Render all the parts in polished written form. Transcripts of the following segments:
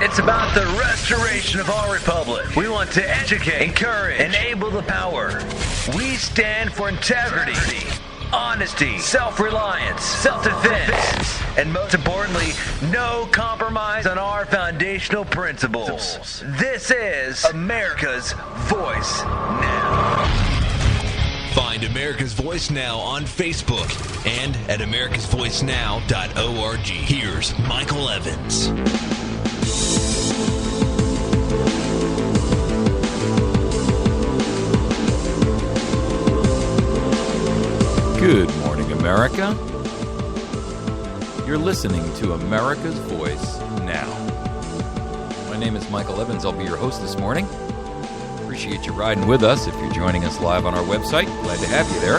It's about the restoration of our republic. We want to educate, encourage, enable the power. We stand for integrity, honesty, self-reliance, self-defense, and most importantly, no compromise on our foundational principles. This is America's Voice Now. Find America's Voice Now on Facebook and at americasvoicenow.org. Here's Michael Evans. Good morning, America. You're listening to America's Voice Now. My name is Michael Evans. I'll be your host this morning. Appreciate you riding with us. If you're joining us live on our website, glad to have you there.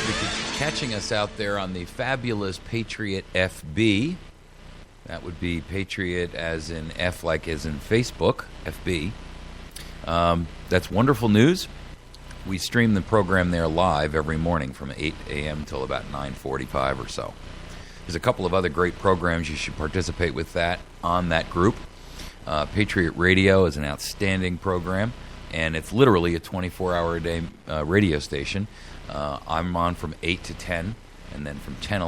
If you're catching us out there on the fabulous Patriot FB, that would be Patriot as in F like as in Facebook, FB. That's wonderful news. We stream the program there live every morning from 8 a.m. till about 9:45 or so. There's a couple of other great programs you should participate with that on that group. Patriot Radio is an outstanding program, and it's literally a 24-hour-a-day radio station. I'm on from 8 to 10, and then from 10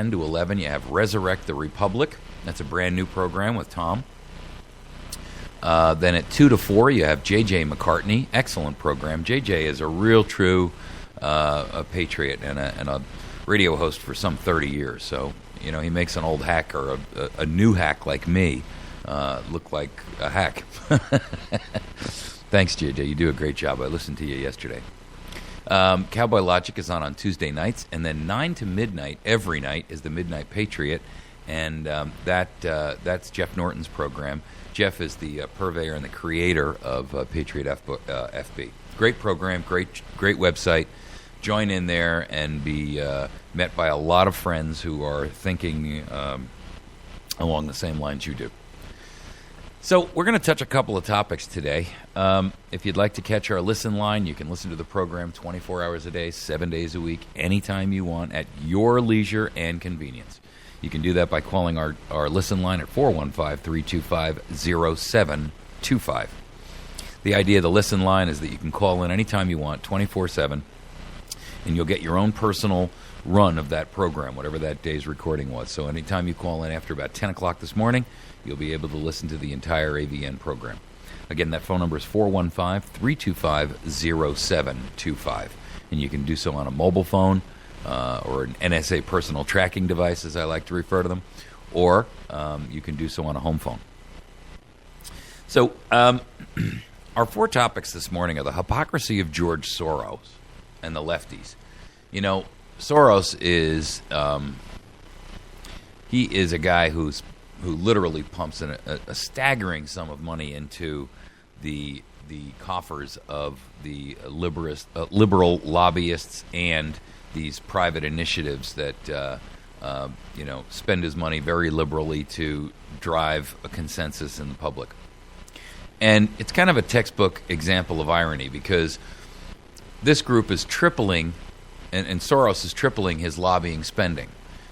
to 11 you have Resurrect the Republic. That's a brand-new program with Tom. Then at 2 to 4, you have J.J. McCartney. Excellent program. J.J. is a real, true a patriot and a radio host for some 30 years. So, you know, he makes an old hack or a new hack like me look like a hack. Thanks, J.J. You do a great job. I listened to you yesterday. Cowboy Logic is on Tuesday nights. And then 9 to midnight, every night, is the Midnight Patriot. And that's Jeff Norton's program. Jeff is the purveyor and the creator of Patriot FB. Great program, great website. Join in there and be met by a lot of friends who are thinking along the same lines you do. So we're going to touch a couple of topics today. If you'd like to catch our listen line, you can listen to the program 24 hours a day, 7 days a week, anytime you want, at your leisure and convenience. You can do that by calling our listen line at 415-325-0725. The idea of the listen line is that you can call in anytime you want, 24/7, and you'll get your own personal run of that program, whatever that day's recording was. So anytime you call in after about 10 o'clock this morning, you'll be able to listen to the entire AVN program. Again, that phone number is 415-325-0725, and you can do so on a mobile phone, or an NSA personal tracking device, as I like to refer to them, or you can do so on a home phone. So our four topics this morning are the hypocrisy of George Soros and the lefties. You know, Soros is he is a guy who literally pumps in a staggering sum of money into the coffers of the liberal lobbyists and these private initiatives that spend his money very liberally to drive a consensus in the public. And it's kind of a textbook example of irony, because this group is tripling, and Soros is tripling his lobbying spending.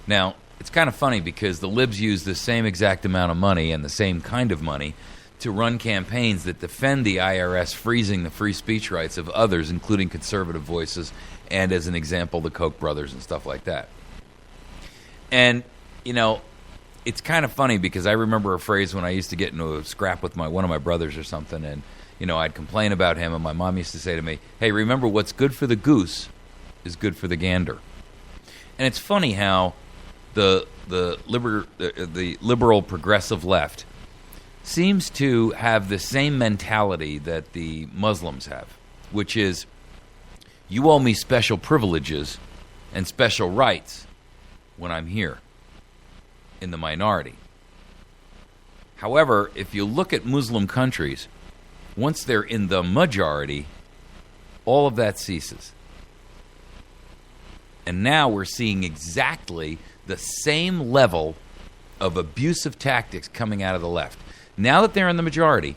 Now, it's kind of funny because the libs use the same exact amount of money and the same kind of money to run campaigns that defend the IRS freezing the free speech rights of others, including conservative voices, and as an example, the Koch brothers and stuff like that. And, you know, it's kind of funny because I remember a phrase when I used to get into a scrap with one of my brothers or something, and, you know, I'd complain about him, and my mom used to say to me, hey, remember, what's good for the goose is good for the gander. And it's funny how the liberal progressive left seems to have the same mentality that the Muslims have, which is, you owe me special privileges and special rights when I'm here in the minority. However, if you look at Muslim countries, once they're in the majority, all of that ceases. And now we're seeing exactly the same level of abusive tactics coming out of the left. Now that they're in the majority,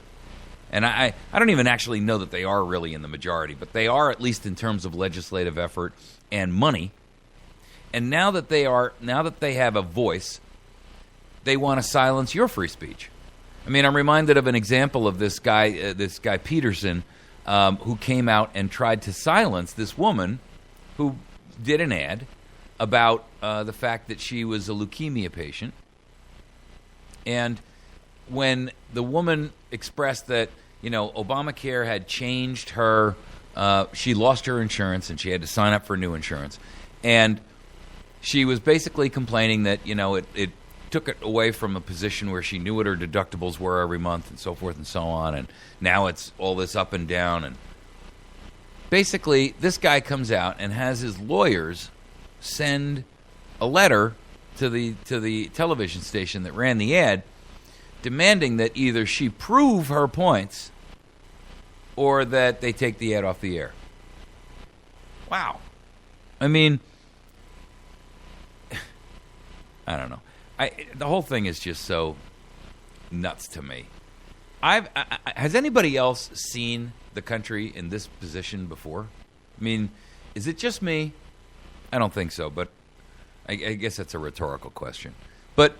and I don't even actually know that they are really in the majority, but they are, at least in terms of legislative effort and money. And now that they have a voice, they want to silence your free speech. I mean, I'm reminded of an example of this guy Peterson, who came out and tried to silence this woman who did an ad about the fact that she was a leukemia patient. And when the woman expressed that, Obamacare had changed her, she lost her insurance and she had to sign up for new insurance. And she was basically complaining that, it took it away from a position where she knew what her deductibles were every month and so forth and so on. And now it's all this up and down. And basically, this guy comes out and has his lawyers send a letter to the television station that ran the ad, demanding that either she prove her points or that they take the ad off the air. Wow. I mean, I don't know. The whole thing is just so nuts to me. Has anybody else seen the country in this position before? I mean, is it just me? I don't think so, but I guess that's a rhetorical question. But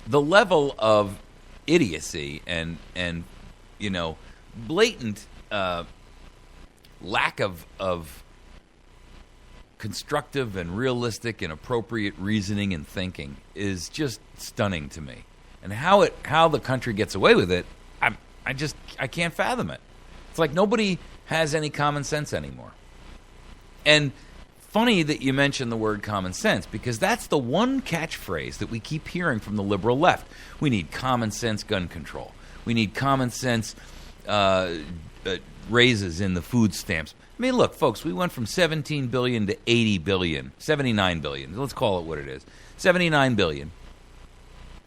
the level of idiocy and blatant lack of constructive and realistic and appropriate reasoning and thinking is just stunning to me. And how the country gets away with it, I can't fathom it. It's like nobody has any common sense anymore. And funny that you mentioned the word common sense, because that's the one catchphrase that we keep hearing from the liberal left. We need common sense gun control. We need common sense raises in the food stamps. I mean, look, folks, we went from 17 billion to 80 billion, 79 billion. Let's call it what it is. 79 billion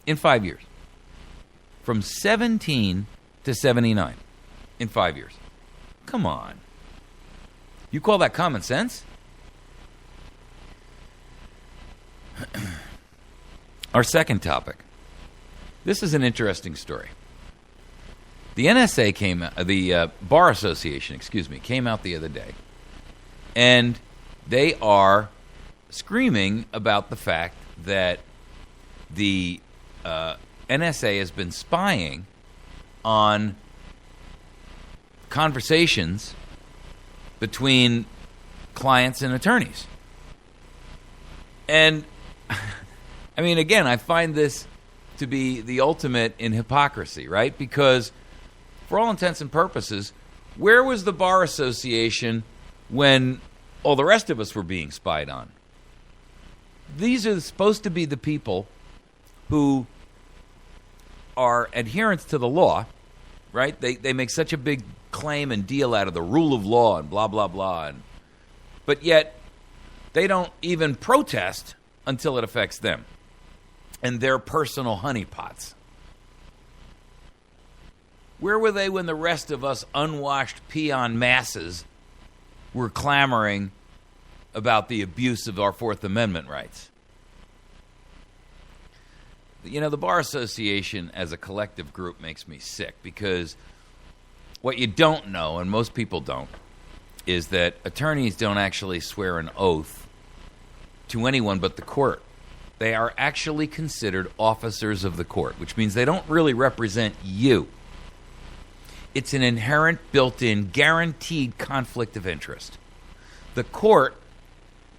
in 5 years. From 17 to 79 in 5 years. Come on. You call that common sense? Our second topic. This is an interesting story. The NSA the Bar Association, came out the other day, and they are screaming about the fact that the NSA has been spying on conversations between clients and attorneys. And, I mean, again, I find this to be the ultimate in hypocrisy, right? Because for all intents and purposes, where was the Bar Association when all the rest of us were being spied on? These are supposed to be the people who are adherents to the law, right? They make such a big claim and deal out of the rule of law and blah, blah, blah. But yet, they don't even protest until it affects them and their personal honeypots. Where were they when the rest of us unwashed peon masses were clamoring about the abuse of our Fourth Amendment rights? The Bar Association as a collective group makes me sick, because what you don't know, and most people don't, is that attorneys don't actually swear an oath to anyone but the court. They are actually considered officers of the court, which means they don't really represent you. It's an inherent, built-in, guaranteed conflict of interest. The court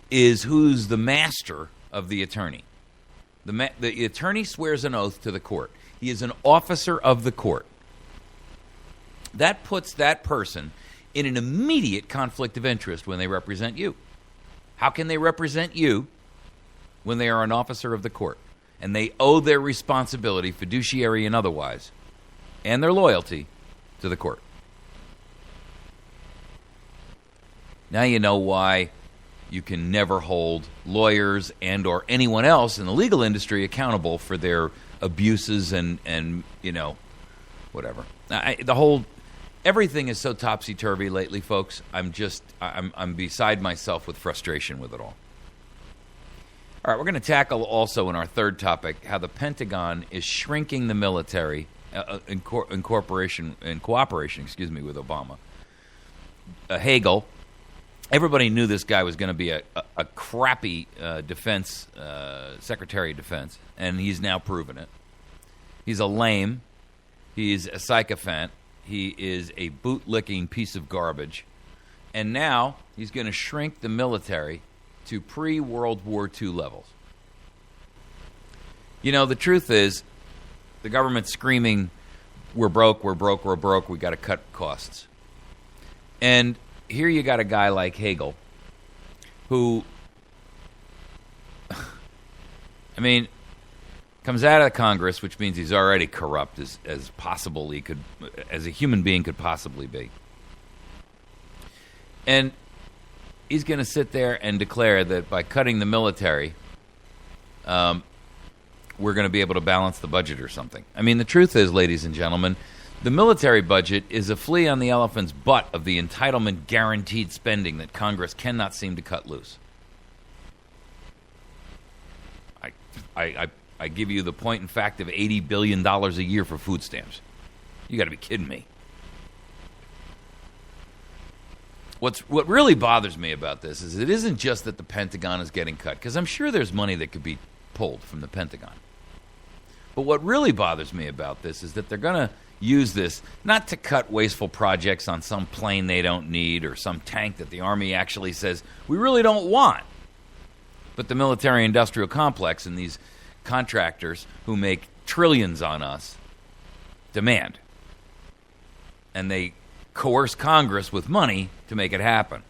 is who's the master of the attorney. The attorney swears an oath to the court. He is an officer of the court. That puts that person in an immediate conflict of interest when they represent you. How can they represent you when they are an officer of the court and they owe their responsibility, fiduciary and otherwise, and their loyalty to the court? Now you know why you can never hold lawyers and or anyone else in the legal industry accountable for their abuses and whatever. Everything is so topsy-turvy lately, folks. I'm beside myself with frustration with it all. All right, we're going to tackle also in our third topic how the Pentagon is shrinking the military in cooperation with Obama. Hagel everybody knew this guy was going to be a crappy defense Secretary of Defense, and he's now proven it. He's a lame. He's a sycophant. He is a boot-licking piece of garbage. And now he's going to shrink the military to pre-World War II levels. You know, the truth is, the government's screaming, we're broke, we got to cut costs. And here you got a guy like Hagel, who, I mean, comes out of Congress, which means he's already corrupt as possible he could, as a human being could possibly be. And he's going to sit there and declare that by cutting the military, we're going to be able to balance the budget or something. I mean, the truth is, ladies and gentlemen, the military budget is a flea on the elephant's butt of the entitlement guaranteed spending that Congress cannot seem to cut loose. I give you the point in fact of $80 billion a year for food stamps. You got to be kidding me. What really bothers me about this is it isn't just that the Pentagon is getting cut, because I'm sure there's money that could be pulled from the Pentagon. But what really bothers me about this is that they're going to use this not to cut wasteful projects on some plane they don't need or some tank that the Army actually says we really don't want. But the military-industrial complex and these contractors who make trillions on us demand. And they coerce Congress with money to make it happen.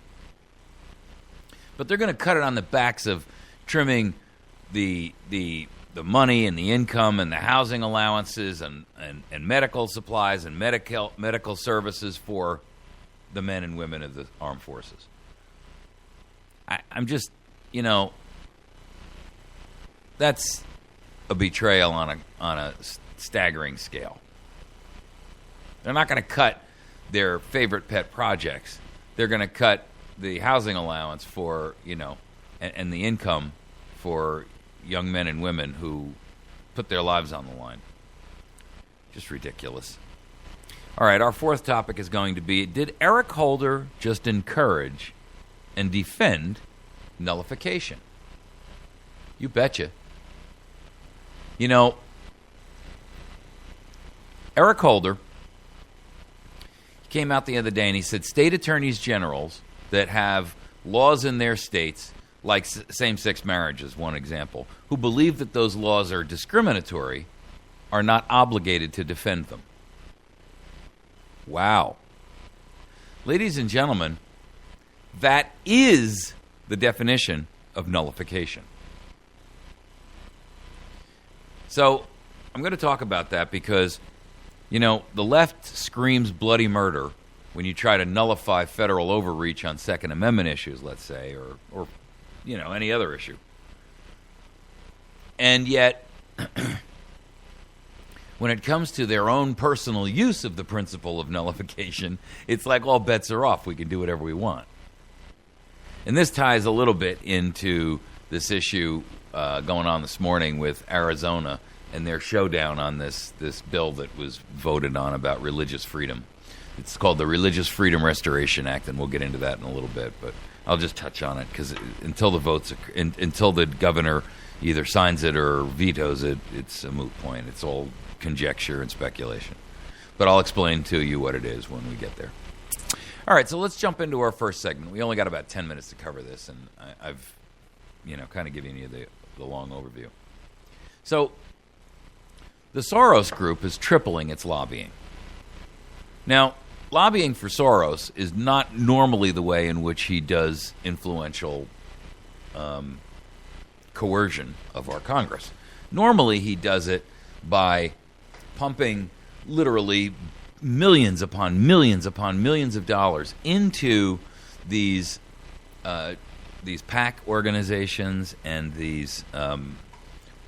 But they're going to cut it on the backs of trimming the money and the income and the housing allowances and medical supplies and medical services for the men and women of the armed forces. I'm just, you know, that's a betrayal on a staggering scale. They're not going to cut their favorite pet projects. They're going to cut the housing allowance for, you know, and the income for young men and women who put their lives on the line. Just ridiculous. All right, our fourth topic is going to be, did Eric Holder just encourage and defend nullification? You betcha. You know, Eric Holder came out the other day and he said state attorneys generals that have laws in their states, like same-sex marriage is one example, who believe that those laws are discriminatory, are not obligated to defend them. Wow. Ladies and gentlemen, that is the definition of nullification. So I'm going to talk about that because, you know, the left screams bloody murder when you try to nullify federal overreach on Second Amendment issues, let's say, or you know, any other issue. And yet, when it comes to their own personal use of the principle of nullification, it's like all bets are off. We can do whatever we want. And this ties a little bit into this issue going on this morning with Arizona and their showdown on this bill that was voted on about religious freedom. It's called the Religious Freedom Restoration Act, and we'll get into that in a little bit, but I'll just touch on it because until the governor either signs it or vetoes it, it's a moot point. It's all conjecture and speculation. But I'll explain to you what it is when we get there. All right, so let's jump into our first segment. We only got about 10 minutes to cover this, and I've, you know, kind of given you the long overview. So the Soros Group is tripling its lobbying. Now, lobbying for Soros is not normally the way in which he does influential coercion of our Congress. Normally, he does it by pumping literally millions upon millions upon millions of dollars into these PAC organizations and these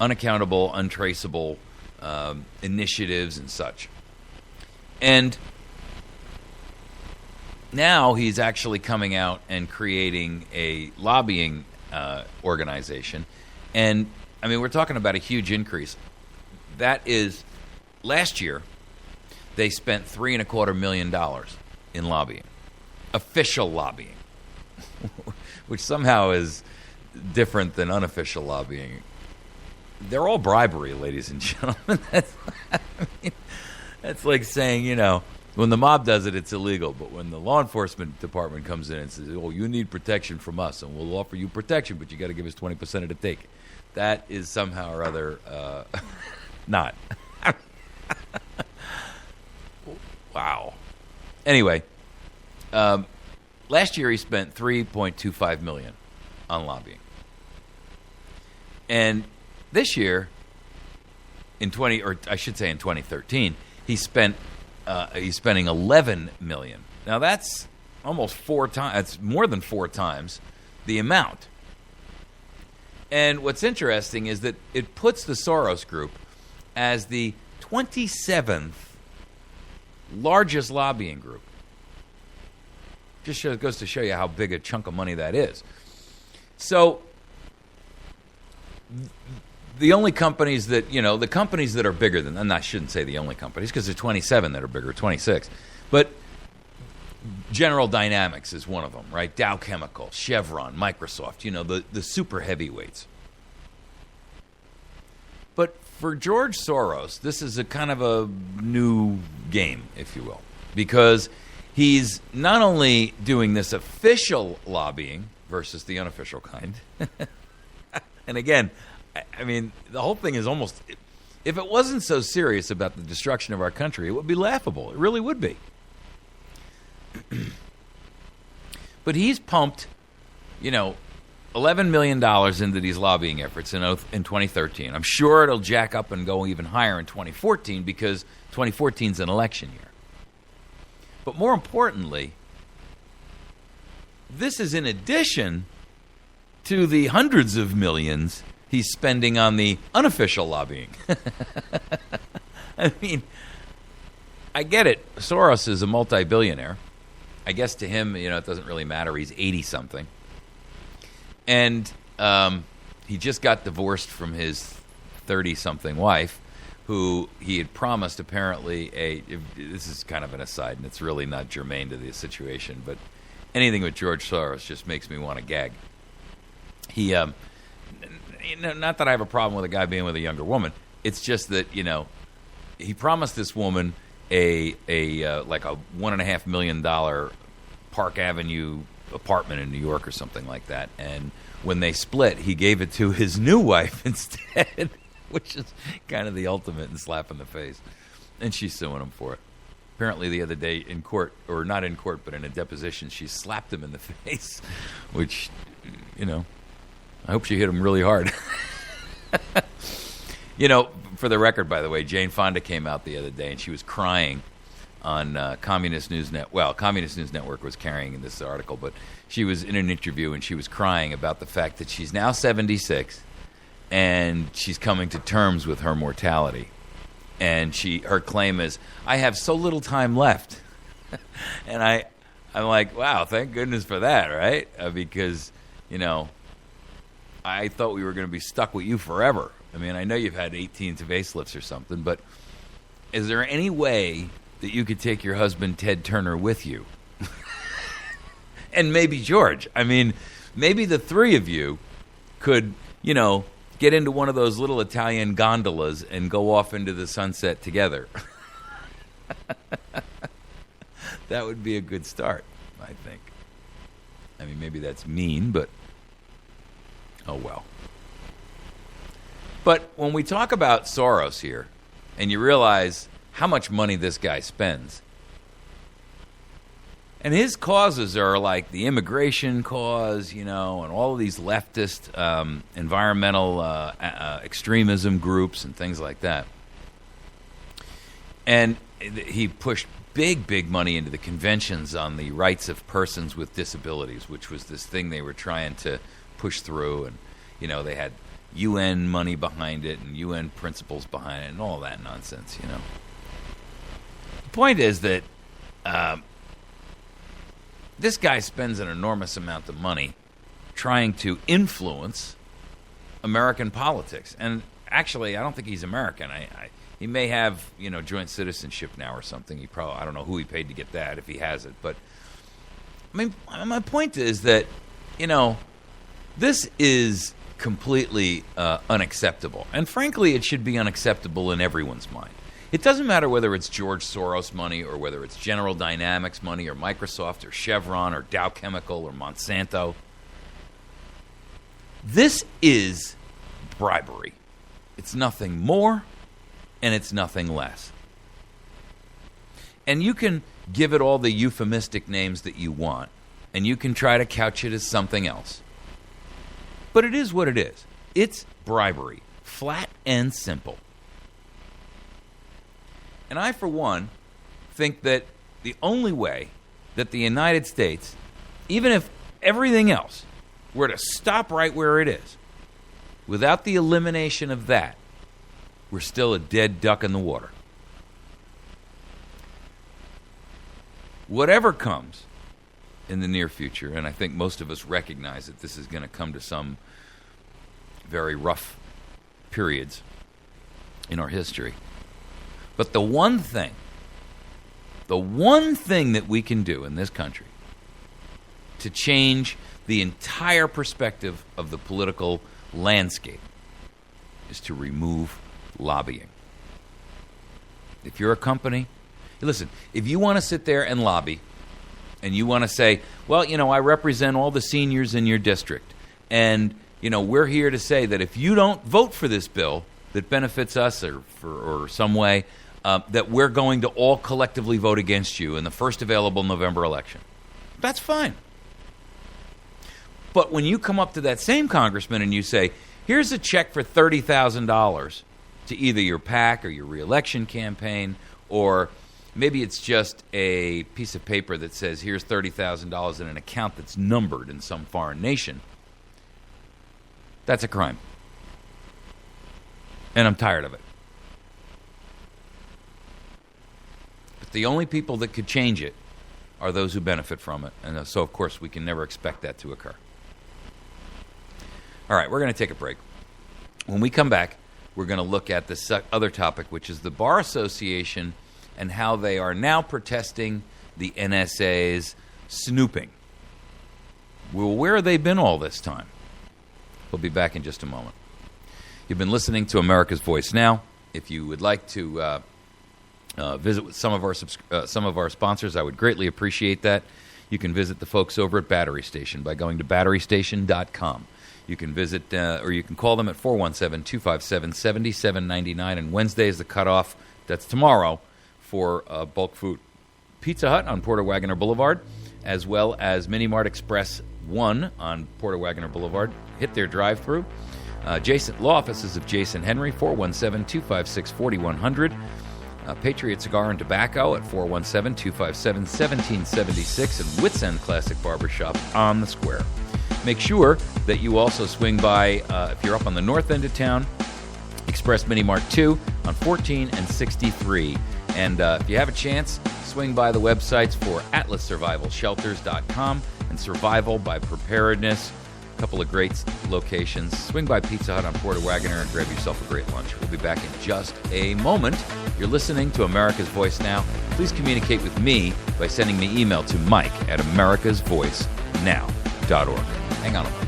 unaccountable, untraceable initiatives and such. And now he's actually coming out and creating a lobbying organization. And, I mean, we're talking about a huge increase. That is, last year, they spent $3.25 million in lobbying, official lobbying. which somehow is different than unofficial lobbying. They're all bribery, ladies and gentlemen. That's like saying, when the mob does it, it's illegal. But when the law enforcement department comes in and says, oh, you need protection from us, and we'll offer you protection, but you got to give us 20% of the take. That is somehow or other not. Wow. Anyway, last year he spent $3.25 million on lobbying. And this year, in 2013, he's spending $11 million. Now that's almost 4 times. That's more than 4 times the amount. And what's interesting is that it puts the Soros Group as the 27th largest lobbying group. Just goes to show you how big a chunk of money that is. So the only companies that, the companies that are bigger than, and I shouldn't say the only companies because there's 27 that are bigger, 26. But General Dynamics is one of them, right? Dow Chemical, Chevron, Microsoft, the super heavyweights. But for George Soros, this is a kind of a new game, if you will, because he's not only doing this official lobbying versus the unofficial kind. And again, I mean, the whole thing is almost, if it wasn't so serious about the destruction of our country, it would be laughable. It really would be. But he's pumped, $11 million into these lobbying efforts in 2013. I'm sure it'll jack up and go even higher in 2014 because 2014 is an election year. But more importantly, this is in addition to the hundreds of millions he's spending on the unofficial lobbying. I mean, I get it. Soros is a multi-billionaire. I guess to him, it doesn't really matter. He's 80-something. And he just got divorced from his 30-something wife, who he had promised apparently this is kind of an aside, and it's really not germane to the situation, but anything with George Soros just makes me want to gag. He, not that I have a problem with a guy being with a younger woman. It's just that, he promised this woman like a $1.5 million Park Avenue apartment in New York or something like that. And when they split, he gave it to his new wife instead, which is kind of the ultimate in slap in the face. And she's suing him for it. Apparently the other day in court, or not in court, but in a deposition, she slapped him in the face, which, I hope she hit him really hard. For the record, by the way, Jane Fonda came out the other day and she was crying on Communist News Network. Well, Communist News Network was carrying this article, but she was in an interview and she was crying about the fact that she's now 76 and she's coming to terms with her mortality. And her claim is, I have so little time left. And I'm like, wow, thank goodness for that, right? Because, I thought we were going to be stuck with you forever. I mean, I know you've had 18 facelifts or something, but is there any way that you could take your husband, Ted Turner, with you? And maybe George. I mean, maybe the three of you could, get into one of those little Italian gondolas and go off into the sunset together. That would be a good start, I think. I mean, maybe that's mean, but oh well. But when we talk about Soros here, and you realize how much money this guy spends, and his causes are like the immigration cause, and all of these leftist environmental extremism groups and things like that. And he pushed big money into the conventions on the rights of persons with disabilities, which was this thing they were trying to push through. And, they had UN money behind it and UN principles behind it and all that nonsense, The point is that this guy spends an enormous amount of money trying to influence American politics. And actually, I don't think he's American. He may have, joint citizenship now or something. I don't know who he paid to get that, if he has it. But my point is that, this is completely unacceptable. And frankly, it should be unacceptable in everyone's mind. It doesn't matter whether it's George Soros money or whether it's General Dynamics money or Microsoft or Chevron or Dow Chemical or Monsanto. This is bribery. It's nothing more and it's nothing less. And you can give it all the euphemistic names that you want, and you can try to couch it as something else. But it is what it is. It's bribery, flat and simple. And I, for one, think that the only way that the United States, even if everything else were to stop right where it is, without the elimination of that, we're still a dead duck in the water. Whatever comes in the near future, and I think most of us recognize that this is going to come to some very rough periods in our history. But the one thing that we can do in this country to change the entire perspective of the political landscape is to remove lobbying. If you're a company, listen, if you want to sit there and lobby and you want to say, well, I represent all the seniors in your district, and, we're here to say that if you don't vote for this bill that benefits us or some way, that we're going to all collectively vote against you in the first available November election. That's fine. But when you come up to that same congressman and you say, here's a check for $30,000 to either your PAC or your reelection campaign, or maybe it's just a piece of paper that says, here's $30,000 in an account that's numbered in some foreign nation, that's a crime. And I'm tired of it. But the only people that could change it are those who benefit from it. And so, of course, we can never expect that to occur. All right, we're going to take a break. When we come back, we're going to look at this other topic, which is the Bar Association and how they are now protesting the NSA's snooping. Well, where have they been all this time? We'll be back in just a moment. You've been listening to America's Voice Now. If you would like to visit with some of our sponsors, I would greatly appreciate that. You can visit the folks over at Battery Station by going to batterystation.com. You can visit or you can call them at 417-257-7799. And Wednesday is the cutoff. That's tomorrow for bulk food. Pizza Hut on Porter Wagoner Boulevard, as well as Mini Mart Express 1 on Porter Wagoner Boulevard. Hit their drive-thru. Adjacent law offices of Jason Henry, 417-256-4100. Patriot Cigar and Tobacco at 417-257-1776. And Wits End Classic Barbershop on the Square. Make sure that you also swing by, if you're up on the north end of town, Express Mini Mart 2 on 14 and 63. And if you have a chance, swing by the websites for AtlasSurvivalShelters.com and Survival by Preparedness. A couple of great locations. Swing by Pizza Hut on Porter Wagoner and grab yourself a great lunch. We'll be back in just a moment. You're listening to America's Voice Now. Please communicate with me by sending me email to mike@americasvoicenow.org. Hang on a moment.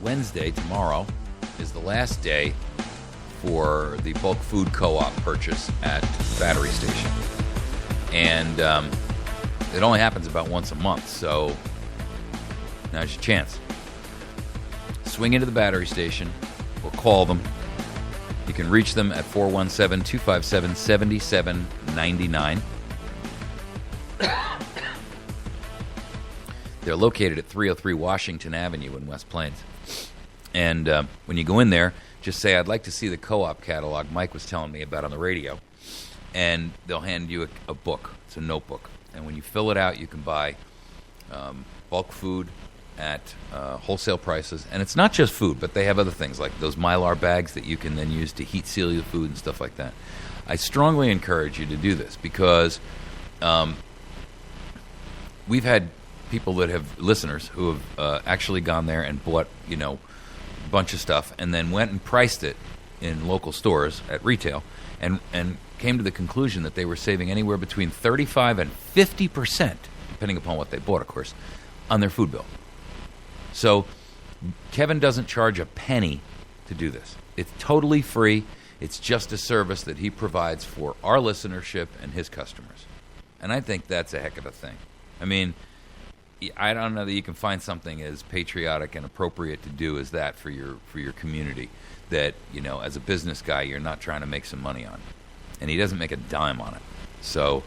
Wednesday, tomorrow, is the last day for the bulk food co-op purchase at Battery Station. And it only happens about once a month, so now's your chance. Swing into the Battery Station or call them. You can reach them at 417-257-7799. They're located at 303 Washington Avenue in West Plains. And when you go in there, just say, I'd like to see the co-op catalog Mike was telling me about on the radio. And they'll hand you a book. It's a notebook. And when you fill it out, you can buy bulk food at wholesale prices. And it's not just food, but they have other things like those Mylar bags that you can then use to heat seal your food and stuff like that. I strongly encourage you to do this because we've had people that have, listeners, who have actually gone there and bought, a bunch of stuff and then went and priced it in local stores at retail and came to the conclusion that they were saving anywhere between 35 and 50%, depending upon what they bought, of course, on their food bill. So Kevin doesn't charge a penny to do this. It's totally free. It's just a service that he provides for our listenership and his customers. And I think that's a heck of a thing. I mean, I don't know that you can find something as patriotic and appropriate to do as that for your community that, as a business guy, you're not trying to make some money on. And he doesn't make a dime on it. So,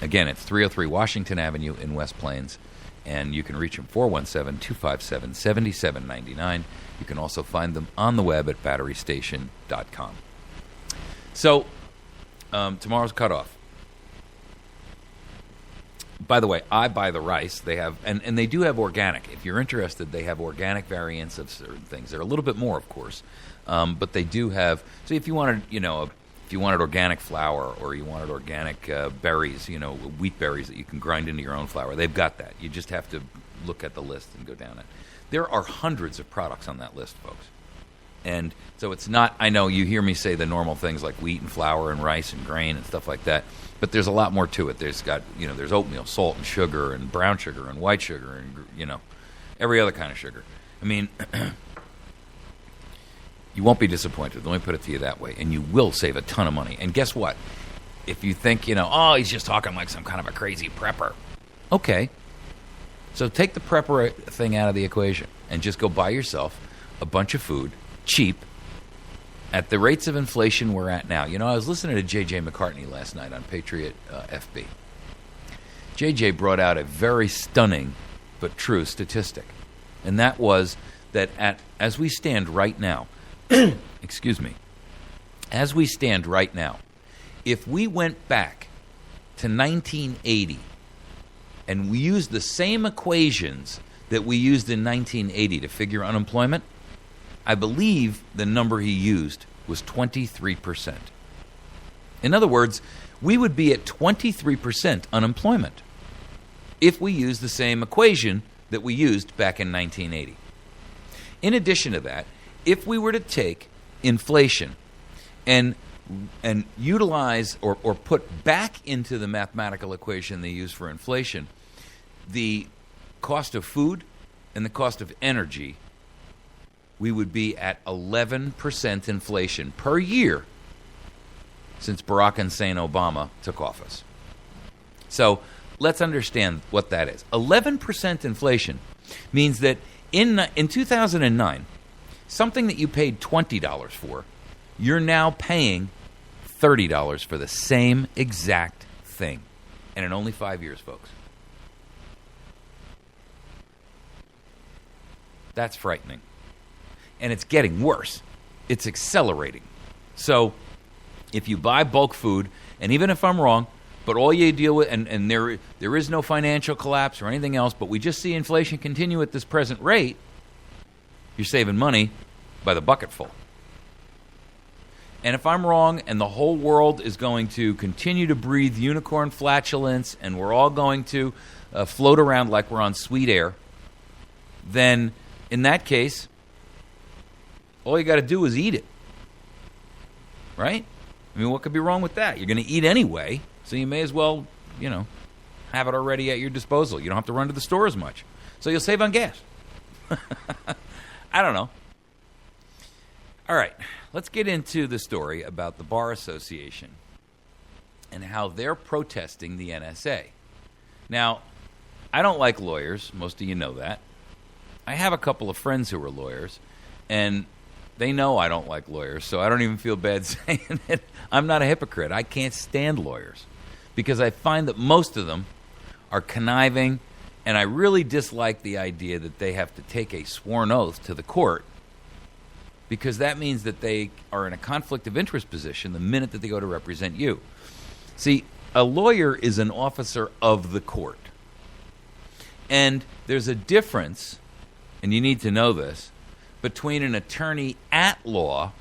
again, it's 303 Washington Avenue in West Plains. And you can reach them 417-257-7799. You can also find them on the web at batterystation.com. So, tomorrow's cutoff. By the way, I buy the rice. They have, and they do have organic. If you're interested, they have organic variants of certain things. They're a little bit more, of course, but they do have. So if you wanted, if you wanted organic flour or you wanted organic berries, wheat berries that you can grind into your own flour, they've got that. You just have to look at the list and go down it. There are hundreds of products on that list, folks. And so it's not, I know you hear me say the normal things like wheat and flour and rice and grain and stuff like that, but there's a lot more to it. There's got, there's oatmeal, salt and sugar and brown sugar and white sugar and, every other kind of sugar. I mean, you won't be disappointed. Let me put it to you that way. And you will save a ton of money. And guess what? If you think, he's just talking like some kind of a crazy prepper. Okay. So take the prepper thing out of the equation and just go buy yourself a bunch of food, cheap, at the rates of inflation we're at now. I was listening to J.J. McCartney last night on Patriot FB. J.J. brought out a very stunning but true statistic. And that was that as we stand right now, excuse me, as we stand right now, if we went back to 1980 and we used the same equations that we used in 1980 to figure unemployment, I believe the number he used was 23%. In other words, we would be at 23% unemployment if we used the same equation that we used back in 1980. In addition to that, if we were to take inflation and utilize or put back into the mathematical equation they use for inflation the cost of food and the cost of energy, we would be at 11% inflation per year since Barack Hussein Obama took office. So let's understand what that is. 11% inflation means that in 2009, something that you paid $20 for, you're now paying $30 for the same exact thing. And in only 5 years, folks. That's frightening. And it's getting worse. It's accelerating. So if you buy bulk food, and even if I'm wrong, but all you deal with, and there is no financial collapse or anything else, but we just see inflation continue at this present rate, you're saving money by the bucketful. And if I'm wrong and the whole world is going to continue to breathe unicorn flatulence and we're all going to float around like we're on sweet air, then in that case, all you got to do is eat it. Right? I mean, what could be wrong with that? You're going to eat anyway, so you may as well, have it already at your disposal. You don't have to run to the store as much. So you'll save on gas. I don't know. All right, let's get into the story about the Bar Association and how they're protesting the NSA. Now, I don't like lawyers. Most of you know that. I have a couple of friends who are lawyers, and they know I don't like lawyers, so I don't even feel bad saying it. I'm not a hypocrite. I can't stand lawyers because I find that most of them are conniving And I really dislike the idea that they have to take a sworn oath to the court, because that means that they are in a conflict of interest position the minute that they go to represent you. See, a lawyer is an officer of the court. And there's a difference, and you need to know this, between an attorney at law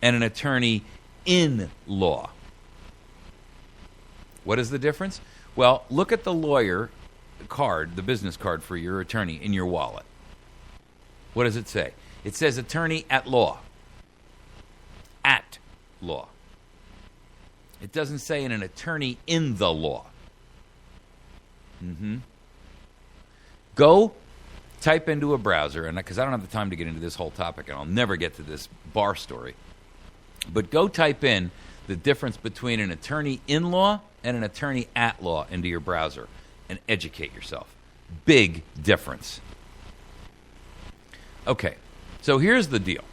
and an attorney in law. What is the difference? Well, look at the lawyer card, the business card for your attorney in your wallet. What does it say? It says attorney at law. At law. It doesn't say an attorney in the law. Go type into a browser, and because I don't have the time to get into this whole topic, and I'll never get to this bar story, but go type in the difference between an attorney in law and an attorney at law into your browser and educate yourself. Big difference. Okay, so here's the deal.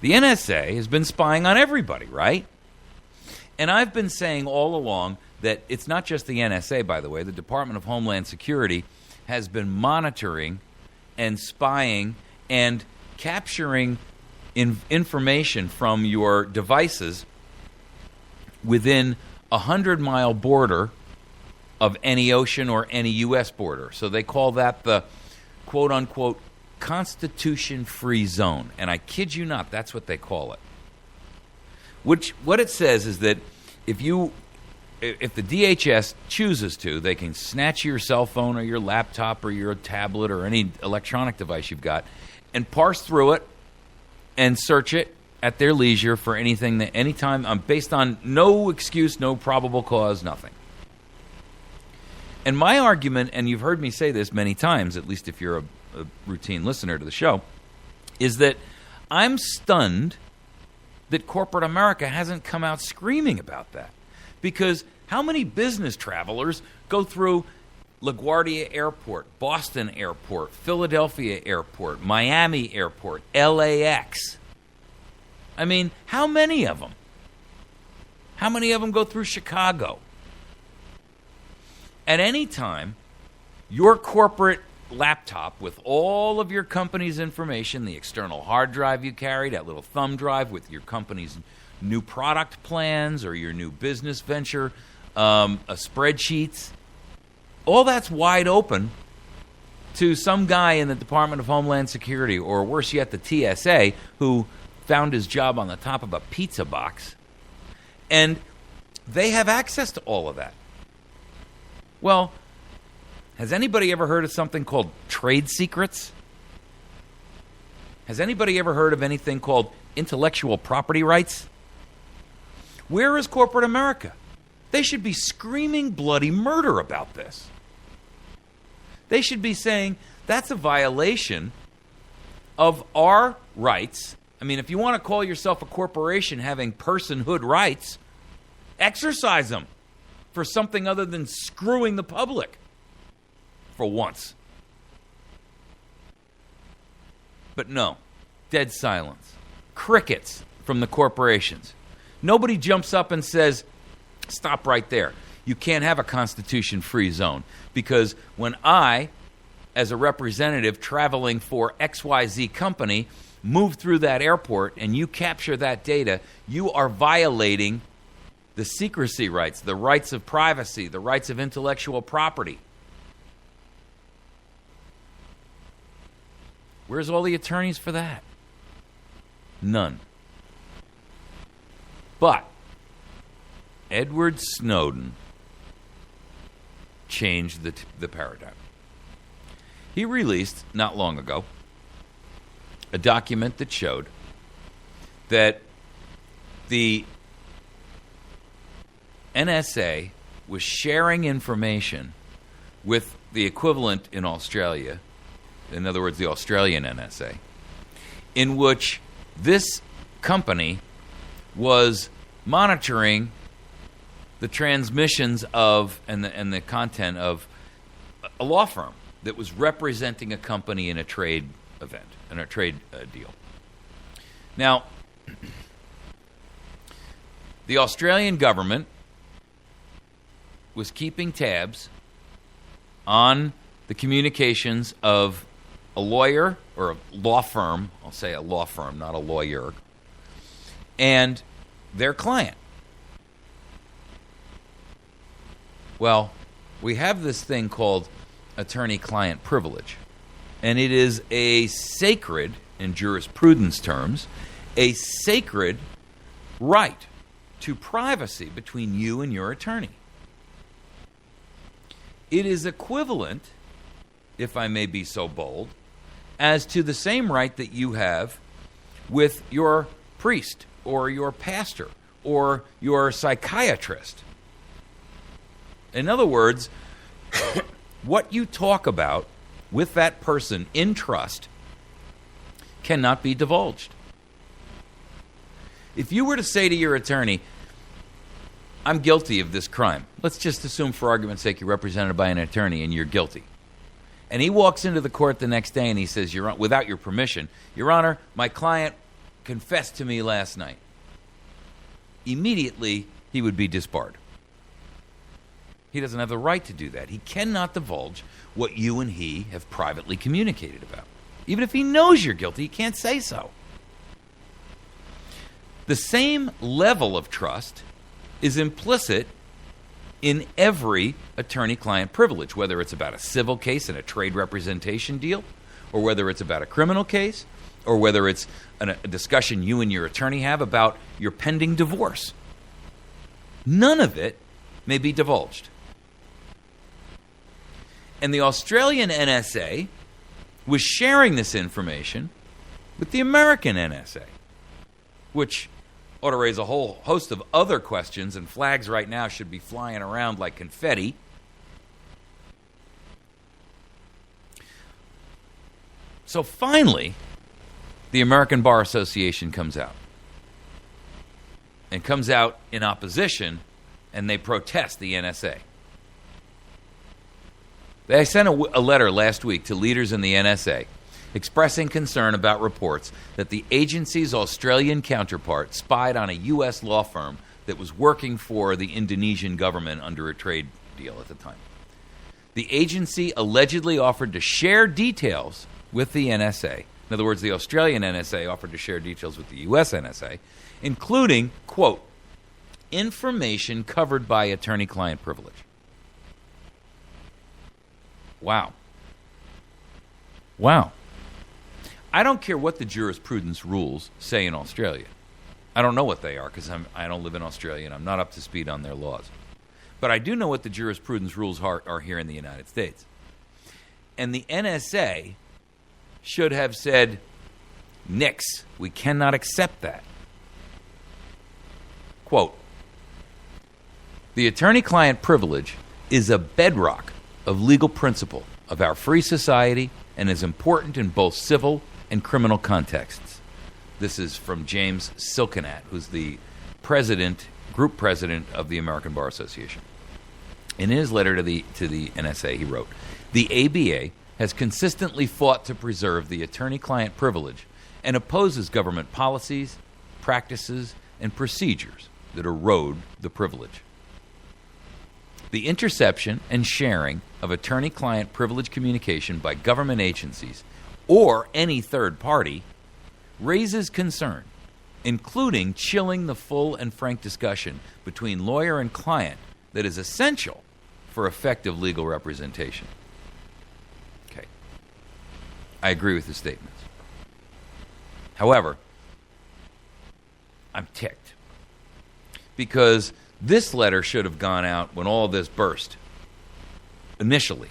The NSA has been spying on everybody, right? And I've been saying all along that it's not just the NSA, by the way. The Department of Homeland Security has been monitoring and spying and capturing information from your devices within a 100-mile border of any ocean or any U.S. border. So they call that the quote-unquote Constitution-free zone. And I kid you not, that's what they call it. What it says is that if the DHS chooses to, they can snatch your cell phone or your laptop or your tablet or any electronic device you've got and parse through it and search it at their leisure for anything that anytime, based on no excuse, no probable cause, nothing. And my argument, and you've heard me say this many times, at least if you're a routine listener to the show, is that I'm stunned that corporate America hasn't come out screaming about that. Because how many business travelers go through LaGuardia Airport, Boston Airport, Philadelphia Airport, Miami Airport, LAX? I mean, how many of them? How many of them go through Chicago? At any time, your corporate laptop with all of your company's information, the external hard drive you carry, that little thumb drive with your company's new product plans or your new business venture, spreadsheets, all that's wide open to some guy in the Department of Homeland Security, or worse yet, the TSA, who found his job on the top of a pizza box. And they have access to all of that. Well, has anybody ever heard of something called trade secrets? Has anybody ever heard of anything called intellectual property rights? Where is corporate America? They should be screaming bloody murder about this. They should be saying that's a violation of our rights. I mean, if you want to call yourself a corporation having personhood rights, exercise them for something other than screwing the public for once. But no, dead silence. Crickets from the corporations. Nobody jumps up and says, stop right there. You can't have a Constitution-free zone. Because when I, as a representative traveling for XYZ company, move through that airport and you capture that data, you are violating the secrecy rights, the rights of privacy, the rights of intellectual property. Where's all the attorneys for that? None. But Edward Snowden changed the paradigm. He released, not long ago, a document that showed that the NSA was sharing information with the equivalent in Australia, in other words, the Australian NSA, in which this company was monitoring the transmissions of and the content of a law firm that was representing a company in a trade event, in a trade deal. Now, the Australian government was keeping tabs on the communications of a lawyer or a law firm, I'll say a law firm, not a lawyer, and their client. Well, we have this thing called attorney-client privilege, and it is a sacred, in jurisprudence terms, a sacred right to privacy between you and your attorney. It is equivalent, if I may be so bold, as to the same right that you have with your priest or your pastor or your psychiatrist. In other words, what you talk about with that person in trust cannot be divulged. If you were to say to your attorney, I'm guilty of this crime. Let's just assume for argument's sake you're represented by an attorney and you're guilty. And he walks into the court the next day and he says, without your permission, Your Honor, my client confessed to me last night. Immediately, he would be disbarred. He doesn't have the right to do that. He cannot divulge what you and he have privately communicated about. Even if he knows you're guilty, he can't say so. The same level of trust is implicit in every attorney-client privilege, whether it's about a civil case and a trade representation deal, or whether it's about a criminal case, or whether it's a discussion you and your attorney have about your pending divorce. None of it may be divulged. And the Australian NSA was sharing this information with the American NSA, which ought to raise a whole host of other questions, and flags right now should be flying around like confetti. So finally, the American Bar Association comes out. And comes out in opposition, and they protest the NSA. They sent a letter last week to leaders in the NSA expressing concern about reports that the agency's Australian counterpart spied on a U.S. law firm that was working for the Indonesian government under a trade deal at the time. The agency allegedly offered to share details with the NSA. In other words, the Australian NSA offered to share details with the U.S. NSA, including, quote, information covered by attorney-client privilege. Wow. Wow. I don't care what the jurisprudence rules say in Australia. I don't know what they are because I don't live in Australia and I'm not up to speed on their laws. But I do know what the jurisprudence rules are here in the United States. And the NSA should have said, nix, we cannot accept that. Quote, the attorney-client privilege is a bedrock of legal principle of our free society and is important in both civil and criminal contexts. This is from James Silkenat, who's the group president of the American Bar Association. In his letter to the NSA, he wrote, the ABA has consistently fought to preserve the attorney-client privilege and opposes government policies, practices, and procedures that erode the privilege. The interception and sharing of attorney-client privilege communication by government agencies or any third party raises concern, including chilling the full and frank discussion between lawyer and client that is essential for effective legal representation. Okay. I agree with his statements. However, I'm ticked because this letter should have gone out when all this burst. Initially.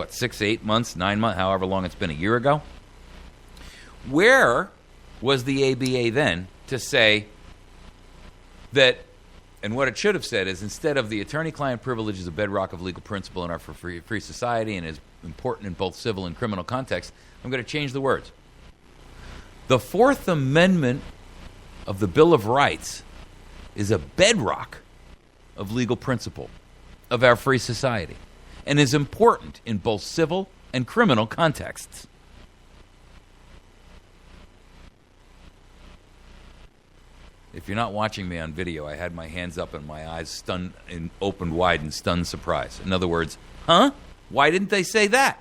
6, 8 months, 9 months, however long it's been, a year ago? Where was the ABA then to say that, and what it should have said is, instead of the attorney-client privilege is a bedrock of legal principle in our free society and is important in both civil and criminal contexts, I'm going to change the words. The Fourth Amendment of the Bill of Rights is a bedrock of legal principle of our free society and is important in both civil and criminal contexts. If you're not watching me on video, I had my hands up and my eyes opened wide in stunned surprise. In other words, huh? Why didn't they say that?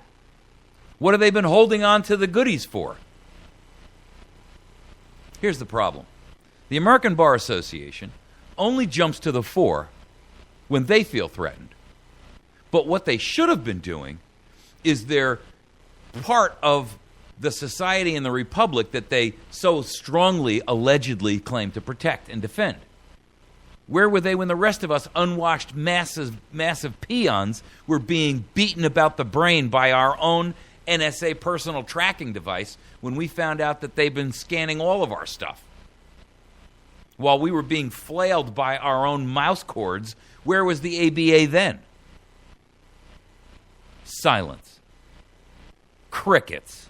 What have they been holding on to the goodies for? Here's the problem. The American Bar Association only jumps to the fore when they feel threatened. But what they should have been doing is they're part of the society and the republic that they so strongly, allegedly claim to protect and defend. Where were they when the rest of us unwashed, massive peons were being beaten about the brain by our own NSA personal tracking device when we found out that they've been scanning all of our stuff? While we were being flailed by our own mouse cords, where was the ABA then? Silence. Crickets.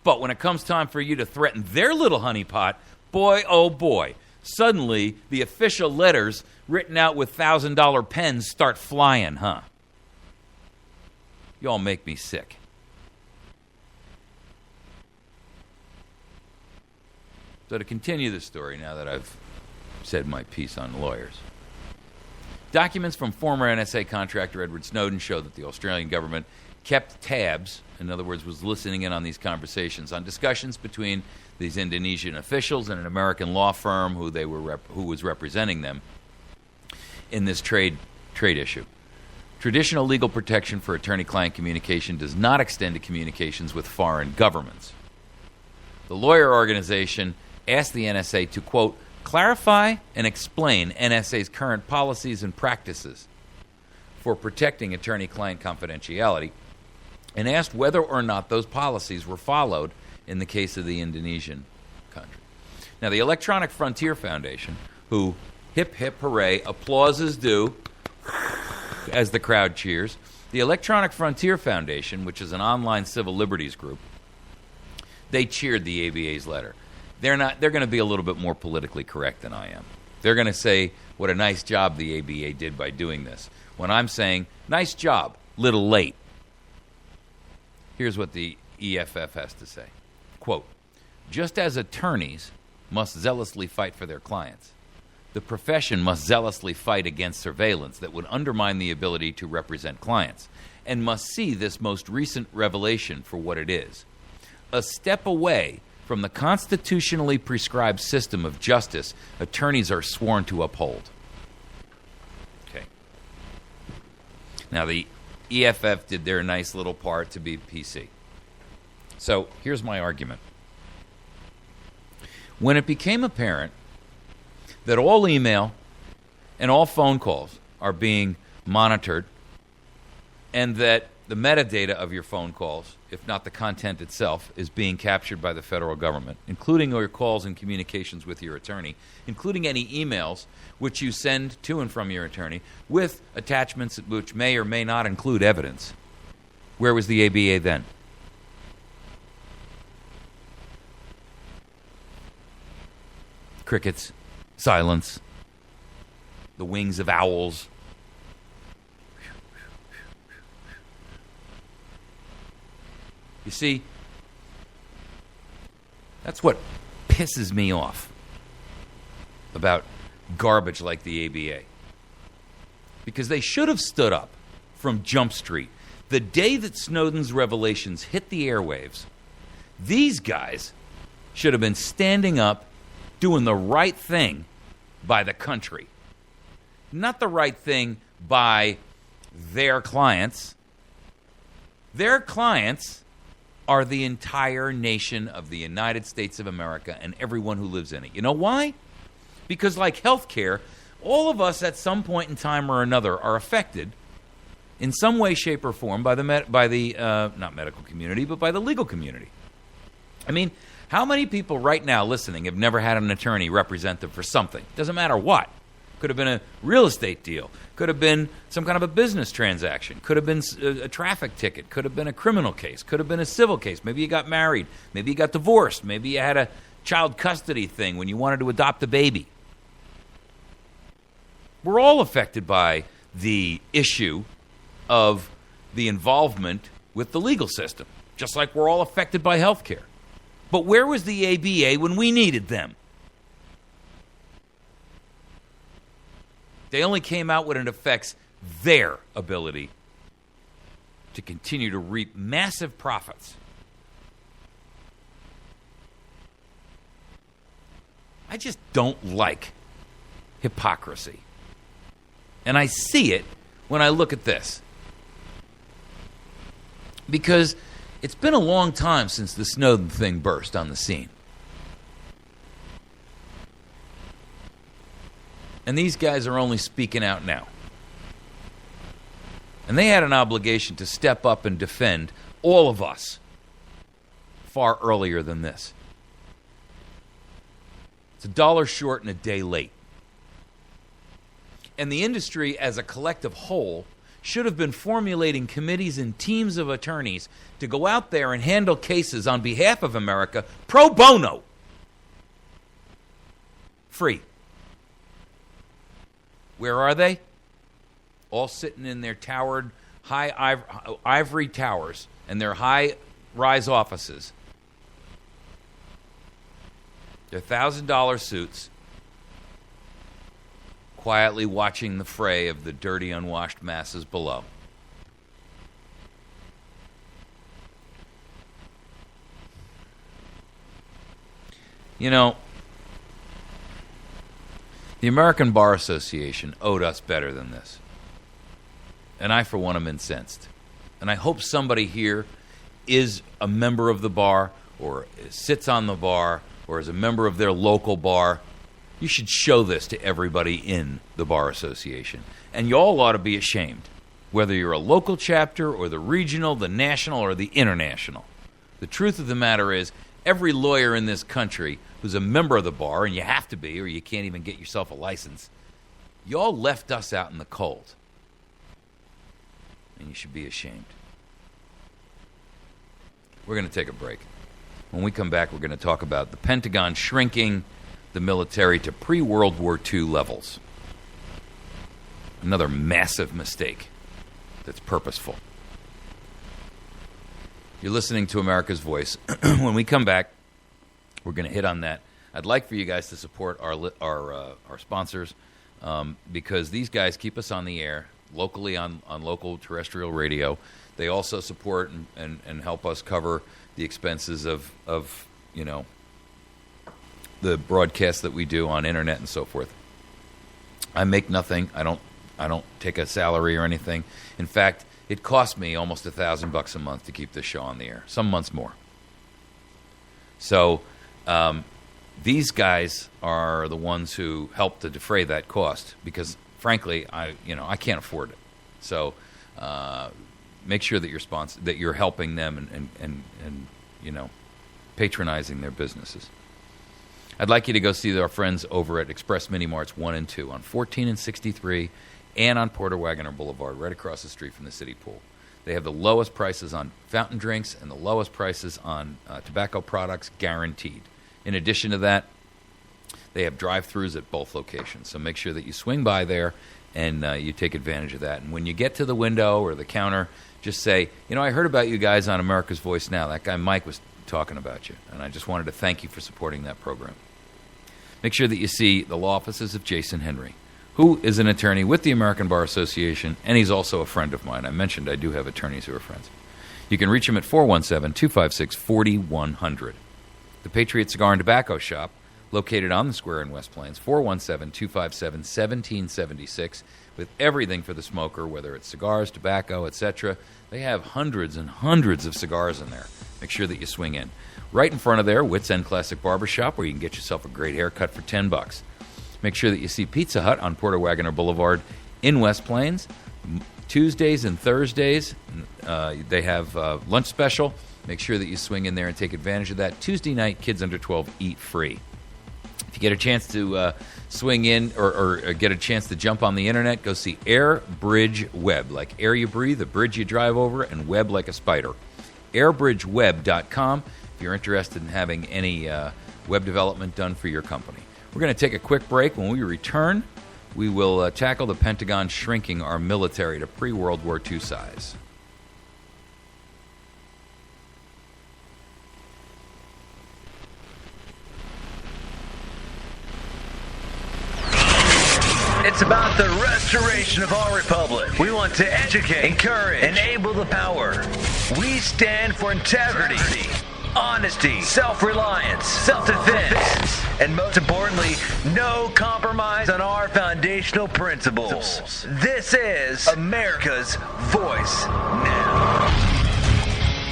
But when it comes time for you to threaten their little honeypot, boy, oh boy, suddenly the official letters written out with $1,000 pens start flying, huh? Y'all make me sick. So to continue the story, now that I've said my piece on lawyers. Documents from former NSA contractor Edward Snowden show that the Australian government kept tabs, in other words, was listening in on these conversations, on discussions between these Indonesian officials and an American law firm who was representing them in this trade issue. Traditional legal protection for attorney-client communication does not extend to communications with foreign governments. The lawyer organization asked the NSA to, quote, clarify and explain NSA's current policies and practices for protecting attorney-client confidentiality, and asked whether or not those policies were followed in the case of the Indonesian country. Now, the Electronic Frontier Foundation, who, hip, hip, hooray, applause is due, as the crowd cheers, the Electronic Frontier Foundation, which is an online civil liberties group, they cheered the ABA's letter. They're going to be a little bit more politically correct than I am. They're going to say what a nice job the ABA did by doing this, when I'm saying, nice job, little late. Here's what the EFF has to say. Quote, just as attorneys must zealously fight for their clients, the profession must zealously fight against surveillance that would undermine the ability to represent clients, and must see this most recent revelation for what it is. A step away from the constitutionally prescribed system of justice attorneys are sworn to uphold. Okay. Now, the EFF did their nice little part to be PC. So, here's my argument. When it became apparent that all email and all phone calls are being monitored, and that the metadata of your phone calls, if not the content itself, is being captured by the federal government, including your calls and communications with your attorney, including any emails which you send to and from your attorney, with attachments which may or may not include evidence. Where was the ABA then? Crickets, silence, the wings of owls. You see, that's what pisses me off about garbage like the ABA. Because they should have stood up from Jump Street. The day that Snowden's revelations hit the airwaves, these guys should have been standing up, doing the right thing by the country. Not the right thing by their clients. Their clients are the entire nation of the United States of America and everyone who lives in it. You know why? Because like healthcare, all of us at some point in time or another are affected in some way, shape, or form by the not medical community, but by the legal community. I mean, how many people right now listening have never had an attorney represent them for something? Doesn't matter what. Could have been a real estate deal. Could have been some kind of a business transaction. Could have been a traffic ticket. Could have been a criminal case. Could have been a civil case. Maybe you got married. Maybe you got divorced. Maybe you had a child custody thing when you wanted to adopt a baby. We're all affected by the issue of the involvement with the legal system, just like we're all affected by health care. But where was the ABA when we needed them? They only came out when it affects their ability to continue to reap massive profits. I just don't like hypocrisy. And I see it when I look at this. Because it's been a long time since the Snowden thing burst on the scene. And these guys are only speaking out now. And they had an obligation to step up and defend all of us far earlier than this. It's $1 short and a day late. And the industry as a collective whole should have been formulating committees and teams of attorneys to go out there and handle cases on behalf of America pro bono. Free. Where are they? All sitting in their towered high ivory towers and their high-rise offices. Their $1,000 suits, quietly watching the fray of the dirty, unwashed masses below. You know, the American Bar Association owed us better than this. And I, for one, am incensed. And I hope somebody here is a member of the bar or sits on the bar or is a member of their local bar. You should show this to everybody in the Bar Association. And you all ought to be ashamed, whether you're a local chapter or the regional, the national, or the international. The truth of the matter is, every lawyer in this country who's a member of the bar, and you have to be or you can't even get yourself a license, you all left us out in the cold. And you should be ashamed. We're going to take a break. When we come back, we're going to talk about the Pentagon shrinking the military to pre-World War II levels. Another massive mistake that's purposeful. You're listening to America's Voice. When we come back, we're going to hit on that. I'd like for you guys to support our sponsors because these guys keep us on the air locally on local terrestrial radio. They also support and help us cover the expenses of you know, the broadcasts that we do on internet and so forth. I make nothing. I don't take a salary or anything. In fact, it costs me almost $1,000 a month to keep this show on the air. Some months more. So these guys are the ones who help to defray that cost because, frankly, I can't afford it. So make sure that you're helping them and you know, patronizing their businesses. I'd like you to go see our friends over at Express Mini Marts 1 and 2 on 14 and 63 and on Porter Wagoner Boulevard, right across the street from the City Pool. They have the lowest prices on fountain drinks and the lowest prices on tobacco products, guaranteed. In addition to that, they have drive-thrus at both locations. So make sure that you swing by there and you take advantage of that. And when you get to the window or the counter, just say, you know, I heard about you guys on America's Voice Now. That guy Mike was talking about you, and I just wanted to thank you for supporting that program. Make sure that you see the law offices of Jason Henry, who is an attorney with the American Bar Association, and he's also a friend of mine. I mentioned I do have attorneys who are friends. You can reach him at 417-256-4100. The Patriot Cigar and Tobacco Shop, located on the square in West Plains, 417-257-1776, with everything for the smoker, whether it's cigars, tobacco, etc. They have hundreds and hundreds of cigars in there. Make sure that you swing in. Right in front of there, Wits End Classic Barbershop, where you can get yourself a great haircut for $10. Make sure that you see Pizza Hut on Porter Wagoner Boulevard in West Plains. Tuesdays and Thursdays, they have lunch special. Make sure that you swing in there and take advantage of that. Tuesday night, kids under 12 eat free. If you get a chance to swing in or get a chance to jump on the internet, go see Air Bridge Web, like air you breathe, a bridge you drive over, and web like a spider. airbridgeweb.com if you're interested in having any web development done for your company. We're going to take a quick break. When we return, we will tackle the Pentagon shrinking our military to pre-World War II size. It's It's about the restoration of our republic. We want to educate, encourage, enable the power. We stand for integrity, honesty, self-reliance, self-defense, and most importantly, no compromise on our foundational principles. This is America's Voice Now.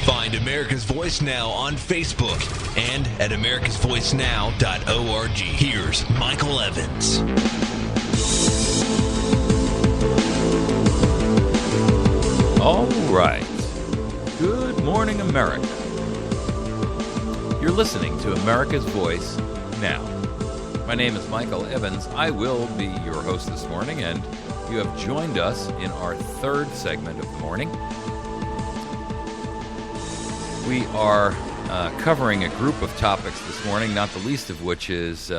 Find America's Voice Now on Facebook and at americasvoicenow.org. Here's Michael Evans. All right. Good morning, America. You're listening to America's Voice Now. My name is Michael Evans. I will be your host this morning, and you have joined us in our third segment of the morning. We are covering a group of topics this morning, not the least of which is,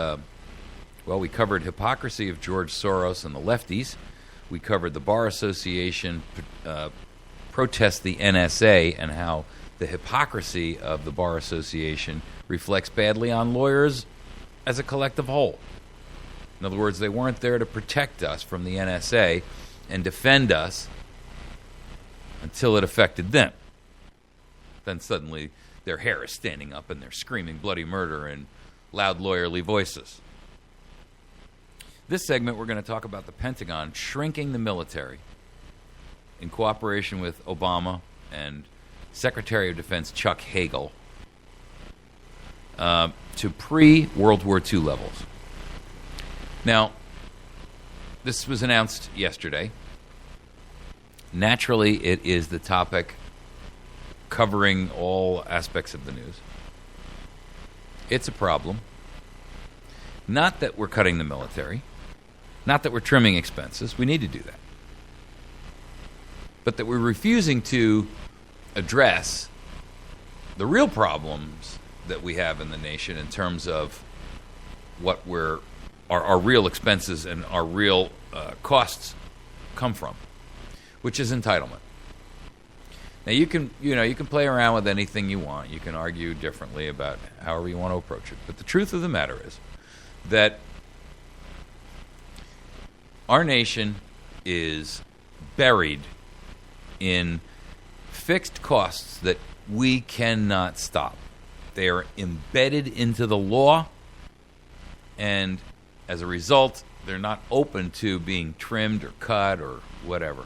we covered hypocrisy of George Soros and the lefties. We covered the Bar Association Protests the NSA and how the hypocrisy of the Bar Association reflects badly on lawyers as a collective whole. In other words, they weren't there to protect us from the NSA and defend us until it affected them. Then suddenly their hair is standing up and they're screaming bloody murder in loud lawyerly voices. This segment, we're going to talk about the Pentagon shrinking the military in cooperation with Obama and Secretary of Defense Chuck Hagel to pre-World War II levels. Now, this was announced yesterday. Naturally, it is the topic covering all aspects of the news. It's a problem. Not that we're cutting the military. Not that we're trimming expenses. We need to do that. But that we're refusing to address the real problems that we have in the nation in terms of what our real expenses and our real costs come from, which is entitlement. Now you can play around with anything you want. You can argue differently about however you want to approach it. But the truth of the matter is that our nation is buried in fixed costs that we cannot stop. They are embedded into the law, and as a result, they're not open to being trimmed or cut or whatever.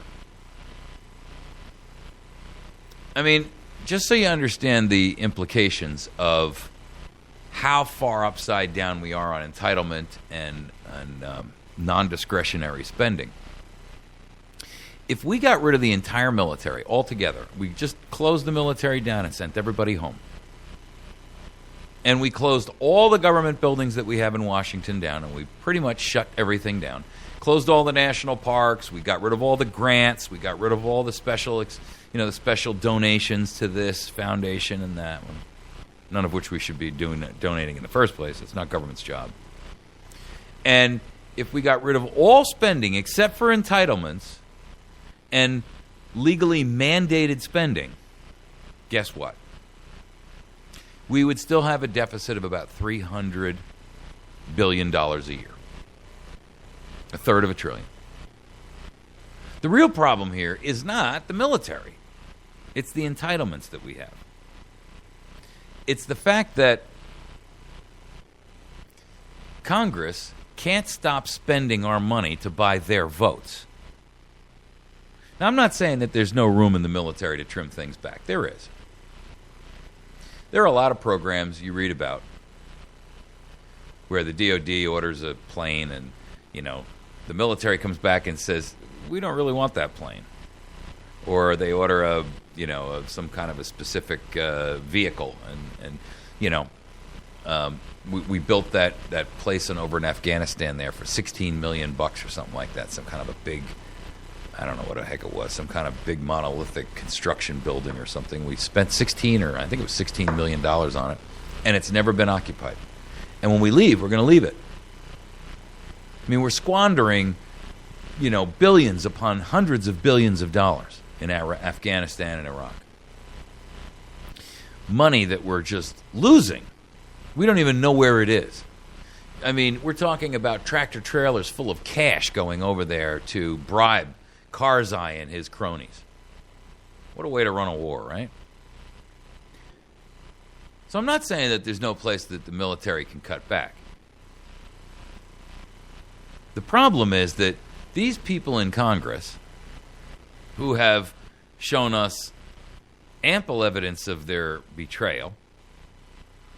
I mean, just so you understand the implications of how far upside down we are on entitlement and non-discretionary spending. If we got rid of the entire military altogether, we just closed the military down and sent everybody home, and we closed all the government buildings that we have in Washington down, and we pretty much shut everything down, closed all the national parks, we got rid of all the grants, we got rid of all the special donations to this foundation and that one, none of which we should be donating in the first place. It's not government's job. And if we got rid of all spending except for entitlements and legally mandated spending, guess what? We would still have a deficit of about $300 billion a year. A third of $1 trillion. The real problem here is not the military. It's the entitlements that we have. It's the fact that Congress can't stop spending our money to buy their votes. Now, I'm not saying that there's no room in the military to trim things back. There is. There are a lot of programs you read about where the DOD orders a plane and, the military comes back and says, we don't really want that plane. Or they order some kind of a specific vehicle. We built that place over in Afghanistan there for $16 million or something like that. Some kind of a big, I don't know what the heck it was, some kind of big monolithic construction building or something. We spent $16 million on it, and it's never been occupied. And when we leave, we're going to leave it. I mean, we're squandering, billions upon hundreds of billions of dollars in Afghanistan and Iraq. Money that we're just losing. We don't even know where it is. I mean, we're talking about tractor trailers full of cash going over there to bribe Karzai and his cronies. What a way to run a war, right? So I'm not saying that there's no place that the military can cut back. The problem is that these people in Congress who have shown us ample evidence of their betrayal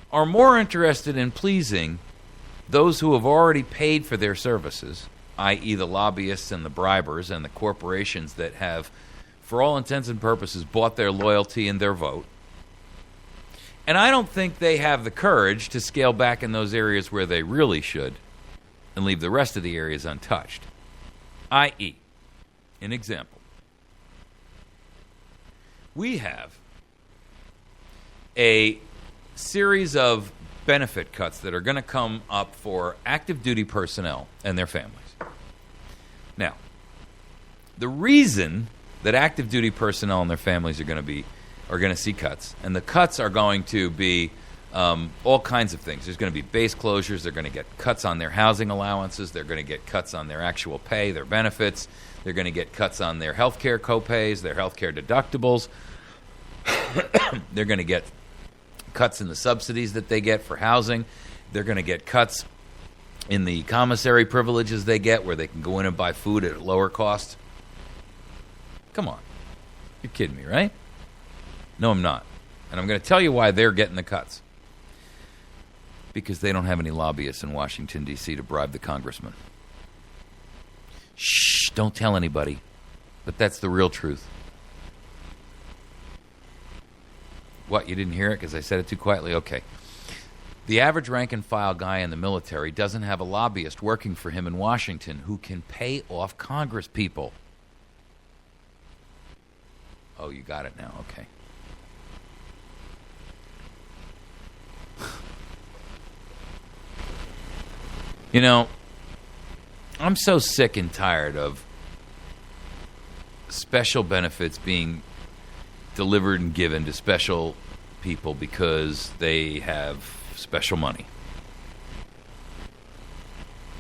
are more interested in pleasing those who have already paid for their services, i.e. the lobbyists and the bribers and the corporations that have, for all intents and purposes, bought their loyalty and their vote. And I don't think they have the courage to scale back in those areas where they really should and leave the rest of the areas untouched. I.e., an example. We have a series of benefit cuts that are going to come up for active duty personnel and their families. Now, the reason that active duty personnel and their families are going to see cuts, and the cuts are going to be all kinds of things. There's going to be base closures. They're going to get cuts on their housing allowances. They're going to get cuts on their actual pay, their benefits. They're going to get cuts on their health care copays, their health care deductibles. They're going to get cuts in the subsidies that they get for housing. They're going to get cuts in the commissary privileges they get where they can go in and buy food at a lower cost. Come on. You're kidding me, right? No, I'm not. And I'm going to tell you why they're getting the cuts. Because they don't have any lobbyists in Washington, D.C. to bribe the congressman. Shh, don't tell anybody. But that's the real truth. What, you didn't hear it because I said it too quietly? Okay. The average rank-and-file guy in the military doesn't have a lobbyist working for him in Washington who can pay off Congress people. Oh, you got it now. Okay. You know, I'm so sick and tired of special benefits being delivered and given to special people because they have special money.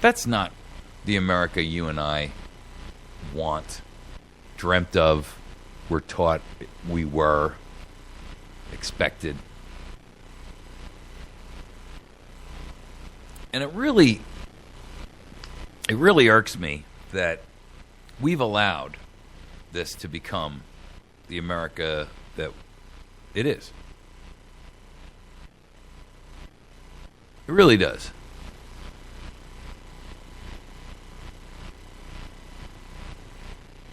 That's not the America you and I want, dreamt of, were taught we were, expected. And it really irks me that we've allowed this to become the America that it is. It really does.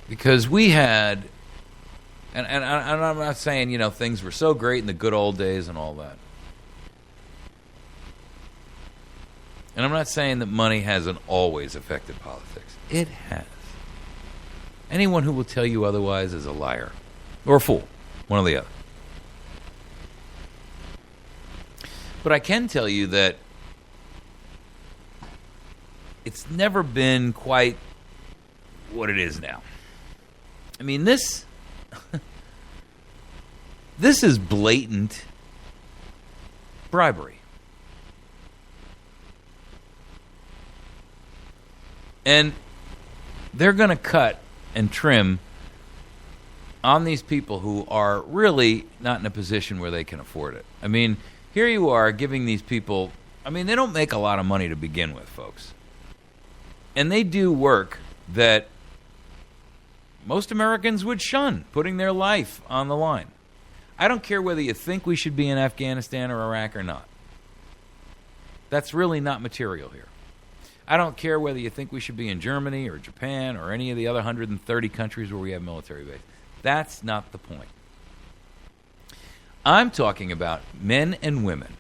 Because we had, and I'm not saying, you know, things were so great in the good old days and all that. And I'm not saying that money hasn't always affected politics. It has. Anyone who will tell you otherwise is a liar. Or a fool. One or the other. But I can tell you that it's never been quite what it is now. I mean, this is blatant bribery. And they're going to cut and trim on these people who are really not in a position where they can afford it. I mean, here you are giving these people, I mean, they don't make a lot of money to begin with, folks. And they do work that most Americans would shun, putting their life on the line. I don't care whether you think we should be in Afghanistan or Iraq or not. That's really not material here. I don't care whether you think we should be in Germany or Japan or any of the other 130 countries where we have military base. That's not the point. I'm talking about men and women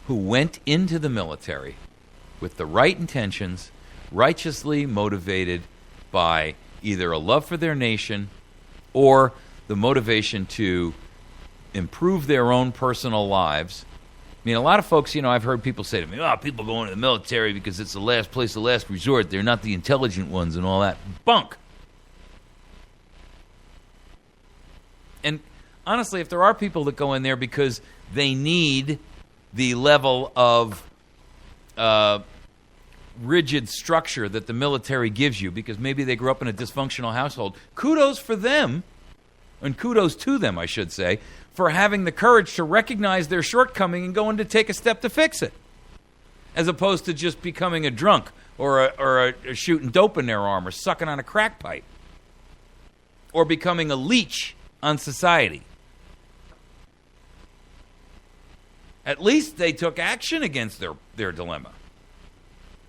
who went into the military with the right intentions, righteously motivated by either a love for their nation or the motivation to improve their own personal lives. I mean, a lot of folks, you know, I've heard people say to me, people go into the military because it's the last place of last resort. They're not the intelligent ones and all that. Bunk. And honestly, if there are people that go in there because they need the level of rigid structure that the military gives you because maybe they grew up in a dysfunctional household. Kudos for them, and kudos to them, I should say, for having the courage to recognize their shortcoming and going to take a step to fix it, as opposed to just becoming a drunk or a shooting dope in their arm or sucking on a crack pipe or becoming a leech on society. At least they took action against their dilemma.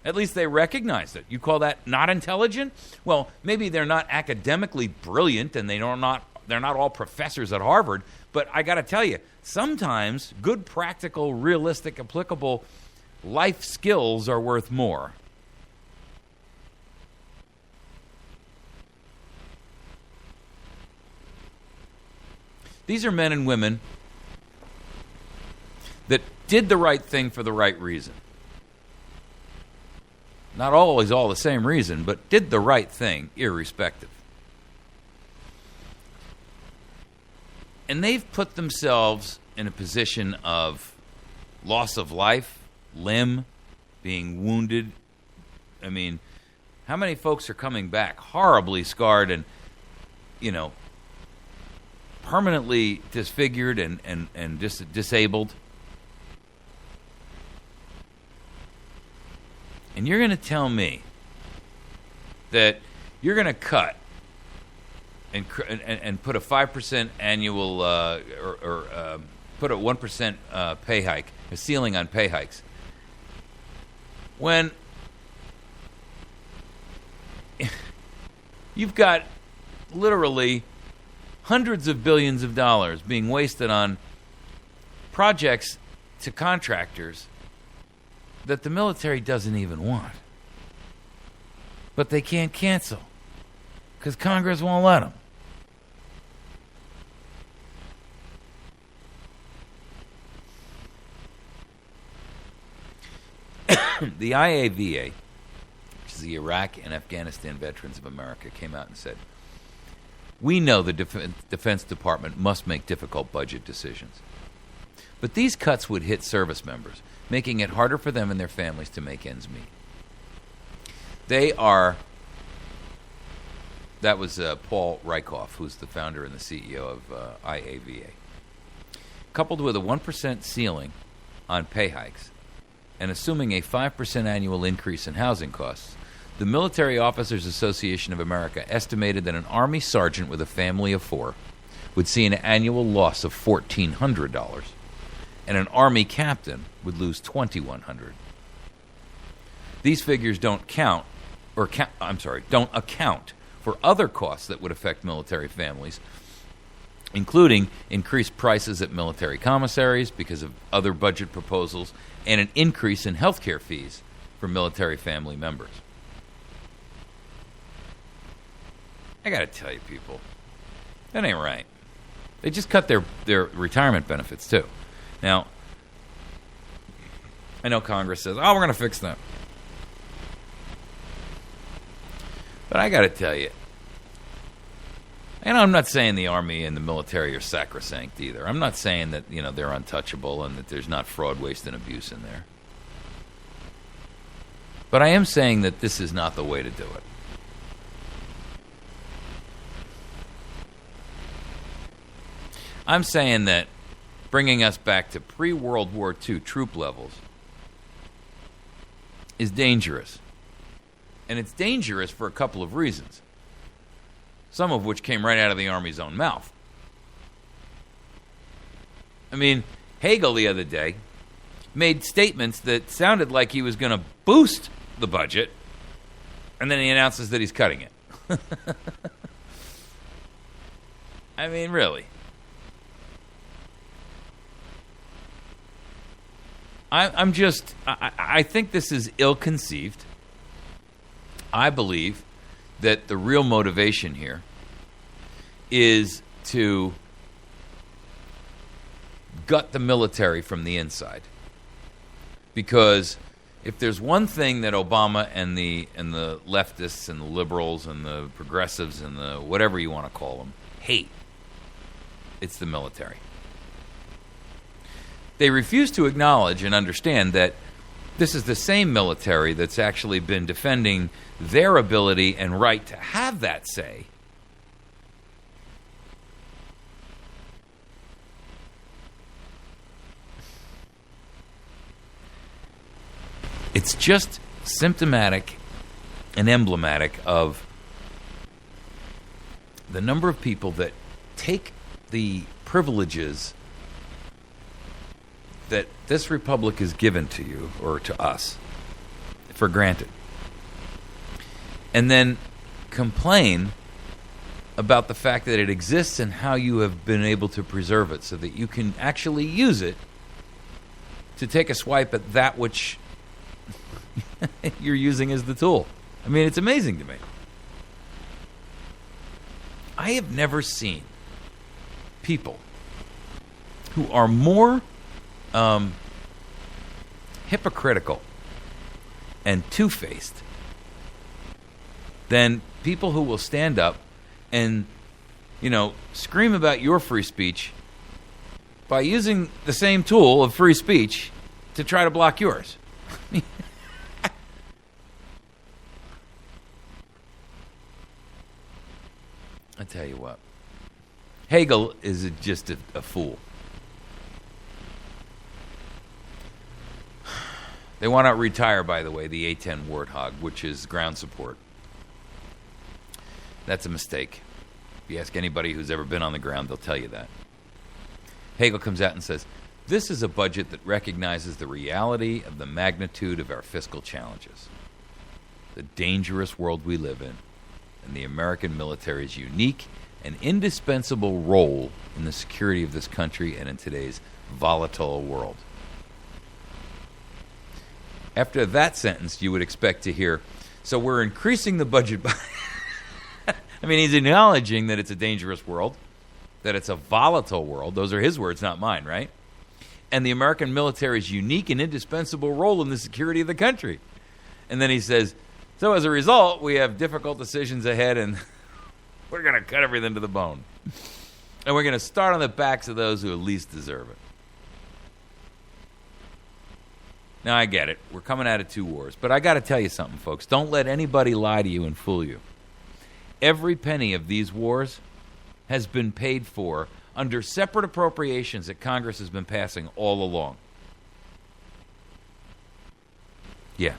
At least they recognized it. You call that not intelligent? Well, maybe they're not academically brilliant and they're not all professors at Harvard, but I got to tell you, sometimes good, practical, realistic, applicable life skills are worth more. These are men and women that did the right thing for the right reason. Not always all the same reason, but did the right thing irrespective. And they've put themselves in a position of loss of life, limb, being wounded. I mean, how many folks are coming back horribly scarred and, permanently disfigured and disabled? And you're going to tell me that you're going to cut and put a 5% annual put a 1% pay hike, a ceiling on pay hikes, when you've got literally hundreds of billions of dollars being wasted on projects to contractors that the military doesn't even want. But they can't cancel because Congress won't let them. The IAVA, which is the Iraq and Afghanistan Veterans of America, came out and said, we know the Defense Department must make difficult budget decisions. But these cuts would hit service members, making it harder for them and their families to make ends meet. That was Paul Rykoff, who's the founder and the CEO of IAVA. Coupled with a 1% ceiling on pay hikes and assuming a 5% annual increase in housing costs, the Military Officers Association of America estimated that an Army sergeant with a family of 4 would see an annual loss of $1,400, and an Army captain would lose $2,100. These figures don't account for other costs that would affect military families, including increased prices at military commissaries because of other budget proposals and an increase in health care fees for military family members. I got to tell you, people, that ain't right. They just cut their retirement benefits, too. Now, I know Congress says, we're going to fix them. But I got to tell you, and I'm not saying the Army and the military are sacrosanct either. I'm not saying that, they're untouchable and that there's not fraud, waste, and abuse in there. But I am saying that this is not the way to do it. I'm saying that bringing us back to pre-World War II troop levels is dangerous. And it's dangerous for a couple of reasons, some of which came right out of the Army's own mouth. I mean, Hagel the other day made statements that sounded like he was going to boost the budget, and then he announces that he's cutting it. I mean, really. I think this is ill-conceived. I believe that the real motivation here is to gut the military from the inside. Because if there's one thing that Obama and the leftists and the liberals and the progressives and the whatever you want to call them hate, it's the military. They refuse to acknowledge and understand that This is the same military that's actually been defending their ability and right to have that say. It's just symptomatic and emblematic of the number of people that take the privileges that this republic has given to you, or to us, for granted. And then complain about the fact that it exists and how you have been able to preserve it so that you can actually use it to take a swipe at that which you're using as the tool. I mean, it's amazing to me. I have never seen people who are more hypocritical and two-faced than people who will stand up and, scream about your free speech by using the same tool of free speech to try to block yours. I tell you what, Hegel is just a fool. They want to retire, by the way, the A-10 Warthog, which is ground support. That's a mistake. If you ask anybody who's ever been on the ground, they'll tell you that. Hegel comes out and says, this is a budget that recognizes the reality of the magnitude of our fiscal challenges, the dangerous world we live in, and the American military's unique and indispensable role in the security of this country and in today's volatile world. After that sentence, you would expect to hear, so we're increasing the budget by... I mean, he's acknowledging that it's a dangerous world, that it's a volatile world. Those are his words, not mine, right? And the American military's unique and indispensable role in the security of the country. And then he says, so as a result, we have difficult decisions ahead, and we're going to cut everything to the bone. And we're going to start on the backs of those who least deserve it. Now, I get it. We're coming out of two wars. But I got to tell you something, folks. Don't let anybody lie to you and fool you. Every penny of these wars has been paid for under separate appropriations that Congress has been passing all along. Yeah.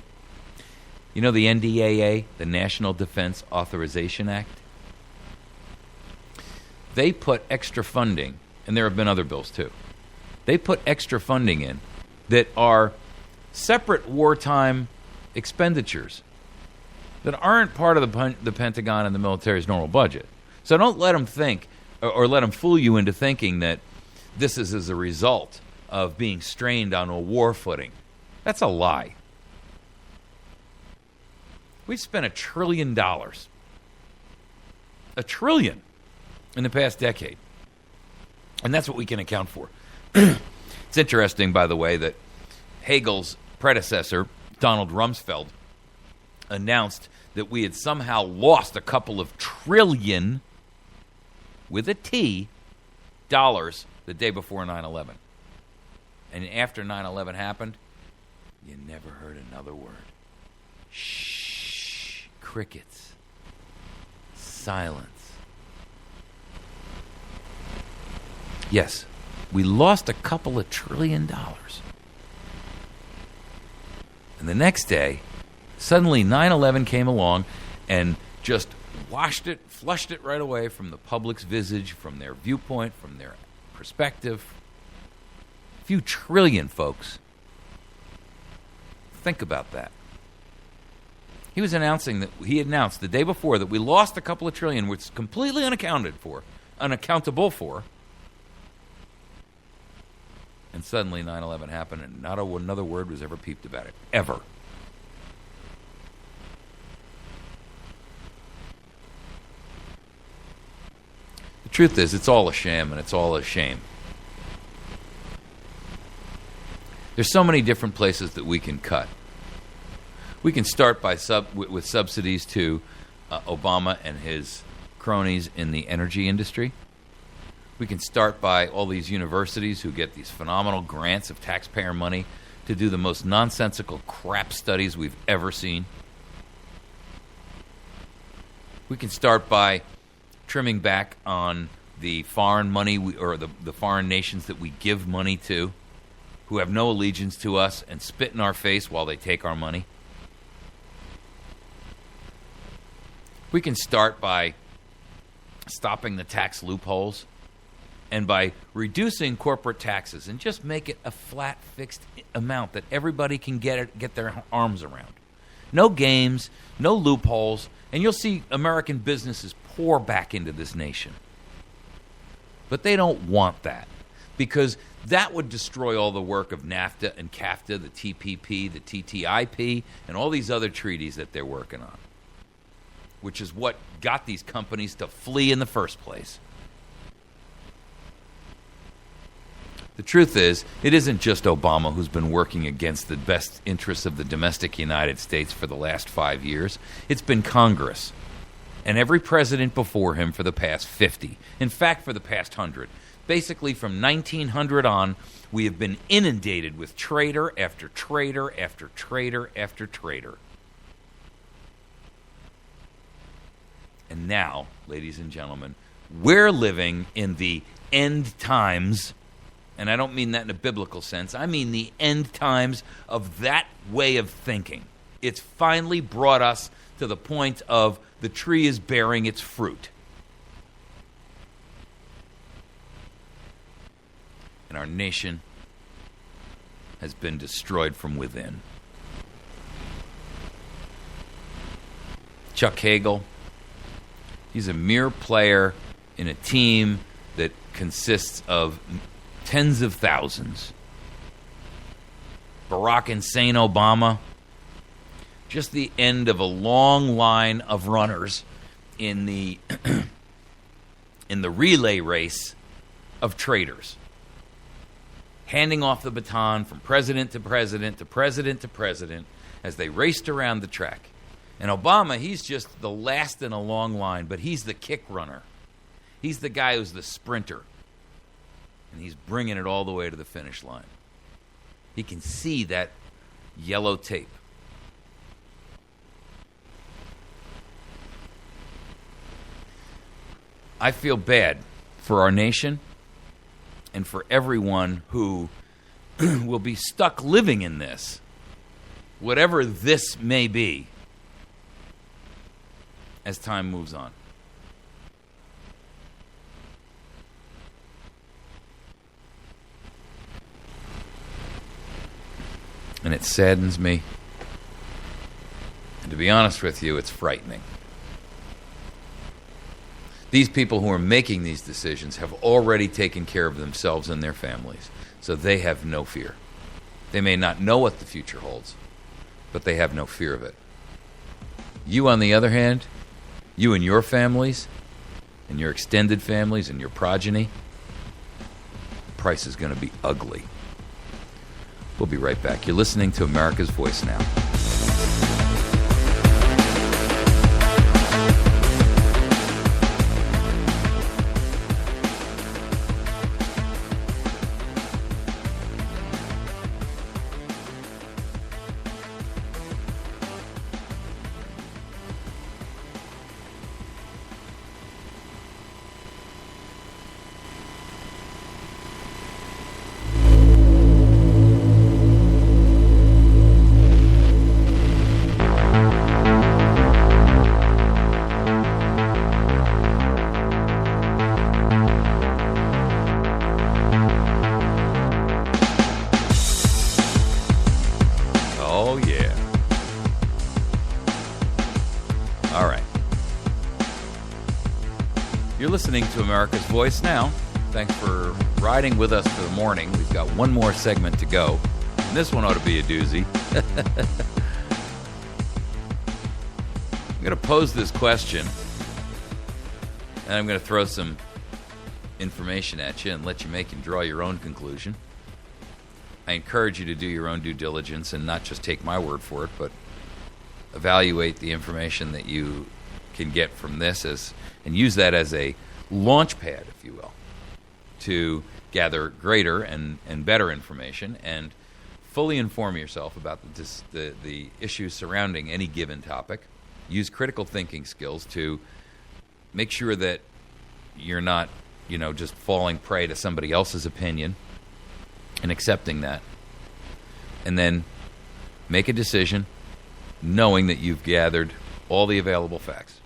You know the NDAA, the National Defense Authorization Act? They put extra funding, and there have been other bills too. They put extra funding in that are separate wartime expenditures that aren't part of the Pentagon and the military's normal budget. So don't let them think, or let them fool you into thinking that this is as a result of being strained on a war footing. That's a lie. We've spent $1 trillion. $1 trillion in the past decade. And that's what we can account for. It's interesting, by the way, that Hegel's predecessor, Donald Rumsfeld, announced that we had somehow lost a couple of trillion, with a T, dollars the day before 9/11. And after 9/11 happened, you never heard another word. Shh. Crickets. Silence. Yes, we lost a couple of $1 trillion. And the next day, suddenly 9/11 came along and just washed it, flushed it right away from the public's visage, from their viewpoint, from their perspective. A few trillion, folks. Think about that. He announced the day before that we lost a couple of trillion, which is completely unaccountable for. And suddenly 9/11 happened, and not another word was ever peeped about it. Ever. The truth is, it's all a sham, and it's all a shame. There's so many different places that we can cut. We can start with subsidies to Obama and his cronies in the energy industry. We can start by all these universities who get these phenomenal grants of taxpayer money to do the most nonsensical crap studies we've ever seen. We can start by trimming back on the foreign money or the foreign nations that we give money to, who have no allegiance to us and spit in our face while they take our money. We can start by stopping the tax loopholes and by reducing corporate taxes and just make it a flat, fixed amount that everybody can get their arms around. No games, no loopholes, and you'll see American businesses pour back into this nation. But they don't want that, because that would destroy all the work of NAFTA and CAFTA, the TPP, the TTIP, and all these other treaties that they're working on, which is what got these companies to flee in the first place. The truth is, it isn't just Obama who's been working against the best interests of the domestic United States for the last 5 years. It's been Congress and every president before him for the past 50. In fact, for the past 100. Basically, from 1900 on, we have been inundated with traitor after traitor after traitor after traitor. And now, ladies and gentlemen, we're living in the end times. And I don't mean that in a biblical sense. I mean the end times of that way of thinking. It's finally brought us to the point of the tree is bearing its fruit. And our nation has been destroyed from within. Chuck Hagel, he's a mere player in a team that consists of tens of thousands. Barack Insane Obama, just the end of a long line of runners in the in the relay race of traitors, handing off the baton from president to president to president to president as they raced around the track. And Obama, he's just the last in a long line, but he's the kick runner. He's the guy who's the sprinter. And he's bringing it all the way to the finish line. He can see that yellow tape. I feel bad for our nation and for everyone who will be stuck living in this, whatever this may be, as time moves on. And it saddens me. And to be honest with you, it's frightening. These people who are making these decisions have already taken care of themselves and their families, so they have no fear. They may not know what the future holds, but they have no fear of it. You, on the other hand, you and your families, and your extended families and your progeny, the price is going to be ugly. We'll be right back. You're listening to America's Voice Now. Listening to America's Voice Now. Thanks for riding with us for the morning. We've got one more segment to go, and this one ought to be a doozy. I'm going to pose this question, and I'm going to throw some information at you and let you make and draw your own conclusion. I encourage you to do your own due diligence and not just take my word for it, but evaluate the information that you can get from this and use that as a launch pad, if you will, to gather greater and better information and fully inform yourself about the issues surrounding any given topic. Use critical thinking skills to make sure that you're not, just falling prey to somebody else's opinion and accepting that. And then make a decision knowing that you've gathered all the available facts.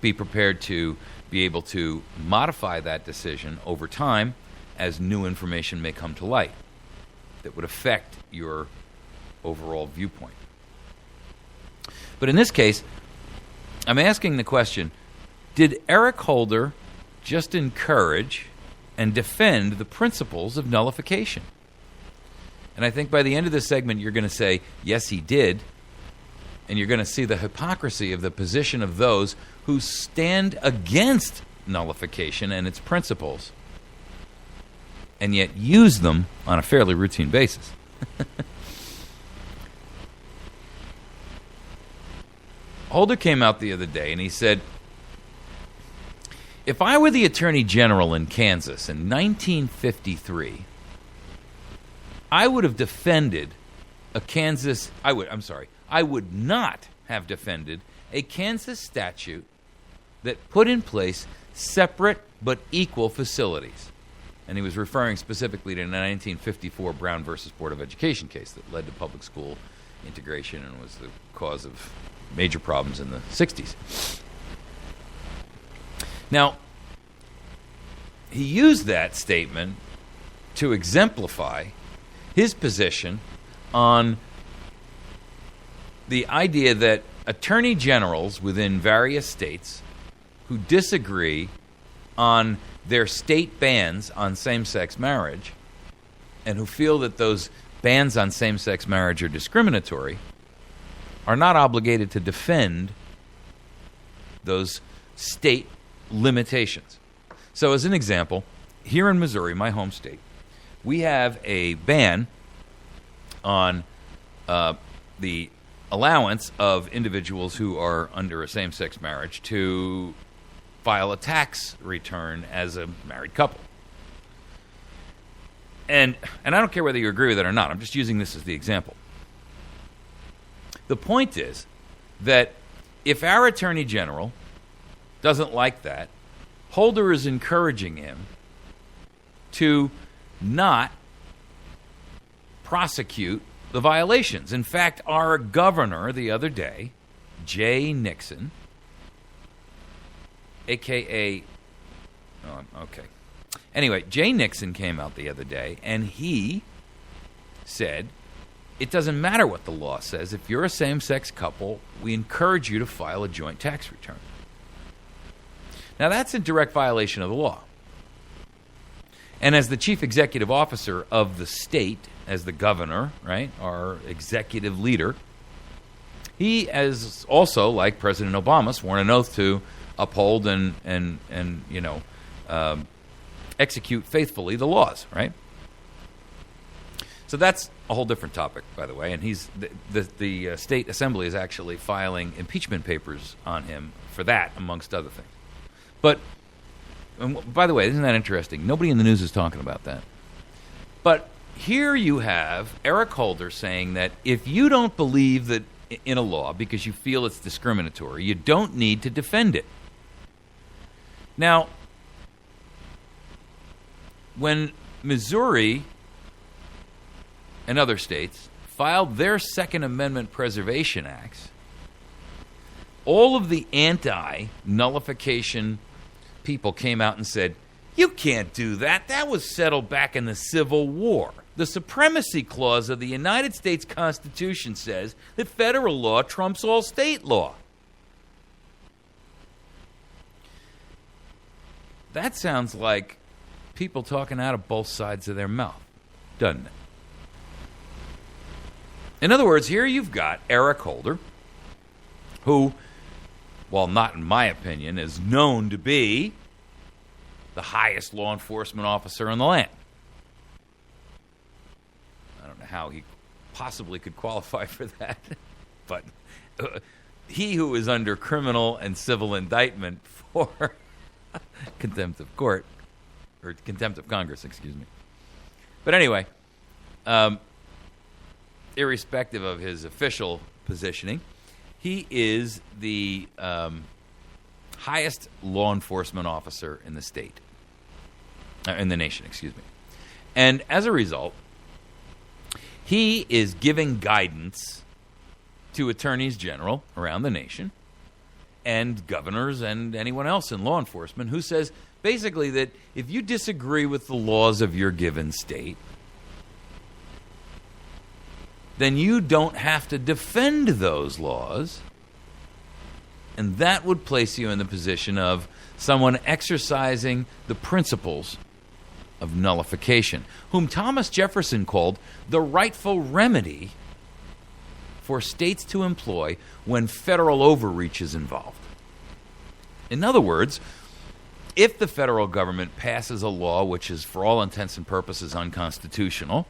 Be prepared to be able to modify that decision over time as new information may come to light that would affect your overall viewpoint. But in this case, I'm asking the question, did Eric Holder just encourage and defend the principles of nullification? And I think by the end of this segment, you're going to say, yes, he did. And you're going to see the hypocrisy of the position of those who stand against nullification and its principles, and yet use them on a fairly routine basis. Holder came out the other day and he said, if I were the Attorney General in Kansas in 1953, I would have defended I would not have defended a Kansas statute that put in place separate but equal facilities. And he was referring specifically to the 1954 Brown versus Board of Education case that led to public school integration and was the cause of major problems in the 60s. Now, he used that statement to exemplify his position on the idea that attorney generals within various states who disagree on their state bans on same-sex marriage and who feel that those bans on same-sex marriage are discriminatory are not obligated to defend those state limitations. So as an example, here in Missouri, my home state, we have a ban on the allowance of individuals who are under a same-sex marriage to file a tax return as a married couple. And I don't care whether you agree with it or not. I'm just using this as the example. The point is that if our Attorney General doesn't like that, Holder is encouraging him to not prosecute the violations. In fact, our governor the other day, Jay Nixon, a.k.a. Anyway, Jay Nixon came out the other day, and he said, it doesn't matter what the law says. If you're a same-sex couple, we encourage you to file a joint tax return. Now, that's a direct violation of the law. And as the chief executive officer of the state, as the governor, right, our executive leader, he has also, like President Obama, sworn an oath to uphold and execute faithfully the laws, right? So that's a whole different topic, by the way. And he's the state assembly is actually filing impeachment papers on him for that, amongst other things. But, by the way, isn't that interesting? Nobody in the news is talking about that. But here you have Eric Holder saying that if you don't believe that in a law because you feel it's discriminatory, you don't need to defend it. Now, when Missouri and other states filed their Second Amendment Preservation Acts, all of the anti-nullification people came out and said, you can't do that. That was settled back in the Civil War. The Supremacy Clause of the United States Constitution says that federal law trumps all state law. That sounds like people talking out of both sides of their mouth, doesn't it? In other words, here you've got Eric Holder, who, while not in my opinion, is known to be the highest law enforcement officer in the land. I don't know how he possibly could qualify for that, but he who is under criminal and civil indictment for contempt of court, or contempt of Congress, excuse me. But anyway, irrespective of his official positioning, he is the highest law enforcement officer in the state, in the nation, excuse me. And as a result, he is giving guidance to attorneys general around the nation and governors and anyone else in law enforcement who says basically that if you disagree with the laws of your given state, then you don't have to defend those laws, and that would place you in the position of someone exercising the principles of nullification, whom Thomas Jefferson called the rightful remedy for states to employ when federal overreach is involved. In other words, if the federal government passes a law which is for all intents and purposes unconstitutional,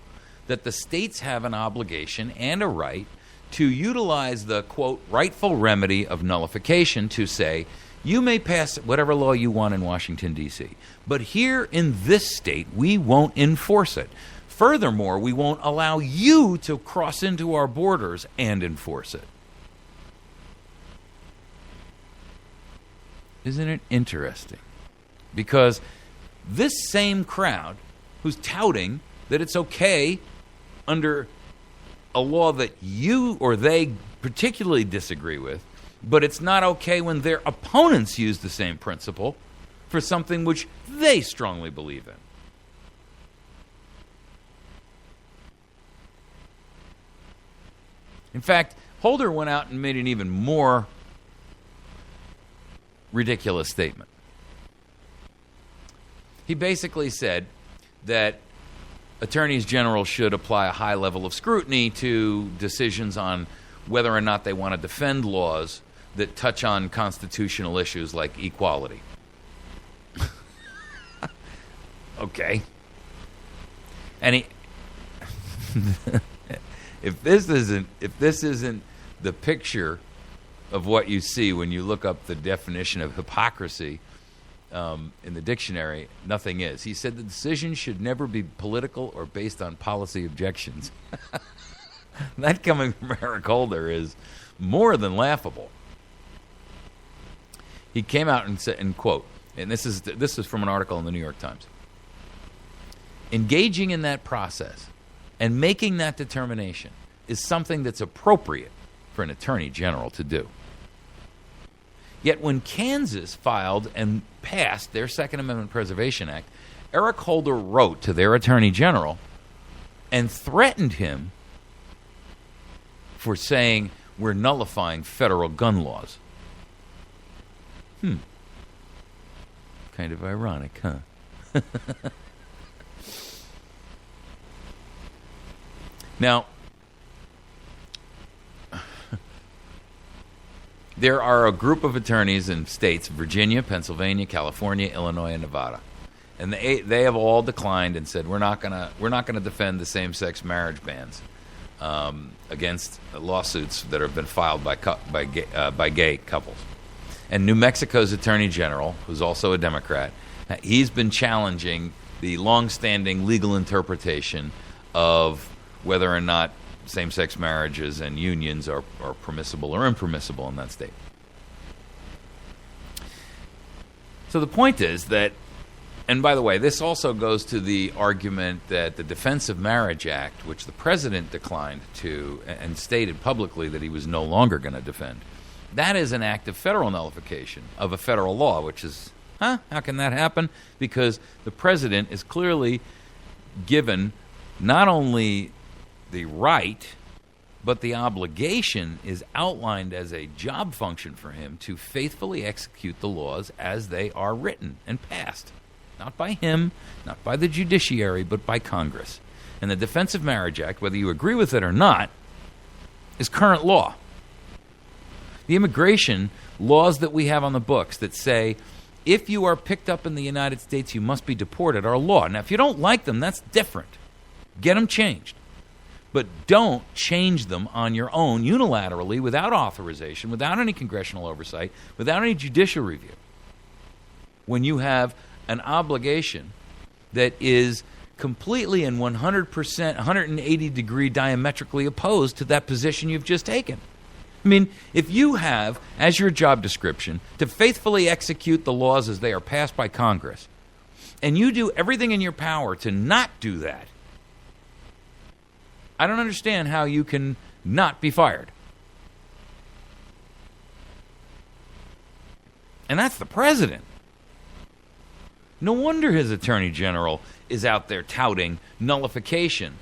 that the states have an obligation and a right to utilize the, quote, rightful remedy of nullification to say, you may pass whatever law you want in Washington, D.C., but here in this state, we won't enforce it. Furthermore, we won't allow you to cross into our borders and enforce it. Isn't it interesting? Because this same crowd who's touting that it's okay under a law that you or they particularly disagree with, but it's not okay when their opponents use the same principle for something which they strongly believe in. In fact, Holder went out and made an even more ridiculous statement. He basically said that attorneys general should apply a high level of scrutiny to decisions on whether or not they want to defend laws that touch on constitutional issues like equality. Okay. And he if this isn't the picture of what you see when you look up the definition of hypocrisy in the dictionary, nothing is. He said the decision should never be political or based on policy objections. That coming from Eric Holder is more than laughable. He came out and said, and quote, and this is from an article in the New York Times, engaging in that process and making that determination is something that's appropriate for an attorney general to do. Yet when Kansas filed and passed their Second Amendment Preservation Act, Eric Holder wrote to their attorney general and threatened him for saying we're nullifying federal gun laws. Kind of ironic, huh? Now, there are a group of attorneys in states, Virginia, Pennsylvania, California, Illinois, and Nevada. And they have all declined and said we're not gonna defend the same-sex marriage bans against lawsuits that have been filed by gay couples. And New Mexico's Attorney General, who's also a Democrat, he's been challenging the long-standing legal interpretation of whether or not same-sex marriages and unions are permissible or impermissible in that state. So the point is that, and by the way, this also goes to the argument that the Defense of Marriage Act, which the president declined to and stated publicly that he was no longer going to defend, that is an act of federal nullification of a federal law, which is, how can that happen? Because the president is clearly given not only the right, but the obligation is outlined as a job function for him to faithfully execute the laws as they are written and passed. Not by him, not by the judiciary, but by Congress. And the Defense of Marriage Act, whether you agree with it or not, is current law. The immigration laws that we have on the books that say if you are picked up in the United States, you must be deported are law. Now, if you don't like them, that's different. Get them changed. But don't change them on your own unilaterally without authorization, without any congressional oversight, without any judicial review. When you have an obligation that is completely and 100%, 180 degree diametrically opposed to that position you've just taken. I mean, if you have as your job description to faithfully execute the laws as they are passed by Congress, and you do everything in your power to not do that, I don't understand how you can not be fired. And that's the president. No wonder his attorney general is out there touting nullification,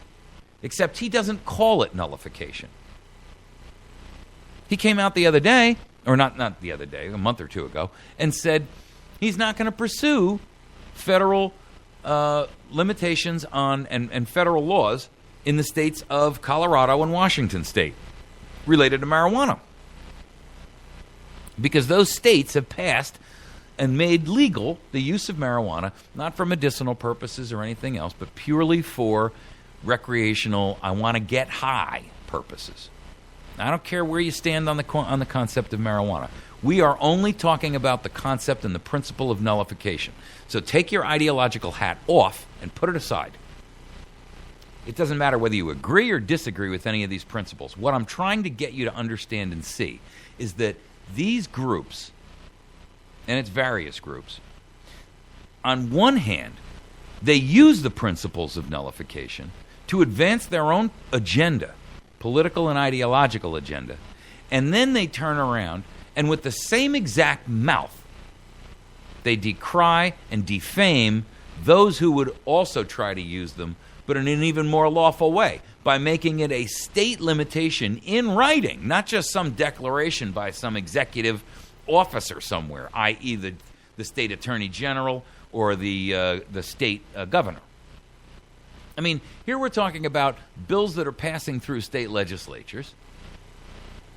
except he doesn't call it nullification. He came out the other day, or not the other day, a month or two ago, and said he's not going to pursue federal limitations on and federal laws in the states of Colorado and Washington state related to marijuana. Because those states have passed and made legal the use of marijuana, not for medicinal purposes or anything else, but purely for recreational, I want to get high purposes. I don't care where you stand on the concept of marijuana. We are only talking about the concept and the principle of nullification. So take your ideological hat off and put it aside. It doesn't matter whether you agree or disagree with any of these principles. What I'm trying to get you to understand and see is that these groups, and it's various groups, on one hand, they use the principles of nullification to advance their own agenda, political and ideological agenda, and then they turn around and with the same exact mouth, they decry and defame those who would also try to use them, but in an even more lawful way, by making it a state limitation in writing, not just some declaration by some executive officer somewhere, i.e. the state attorney general or the state governor. I mean, here we're talking about bills that are passing through state legislatures,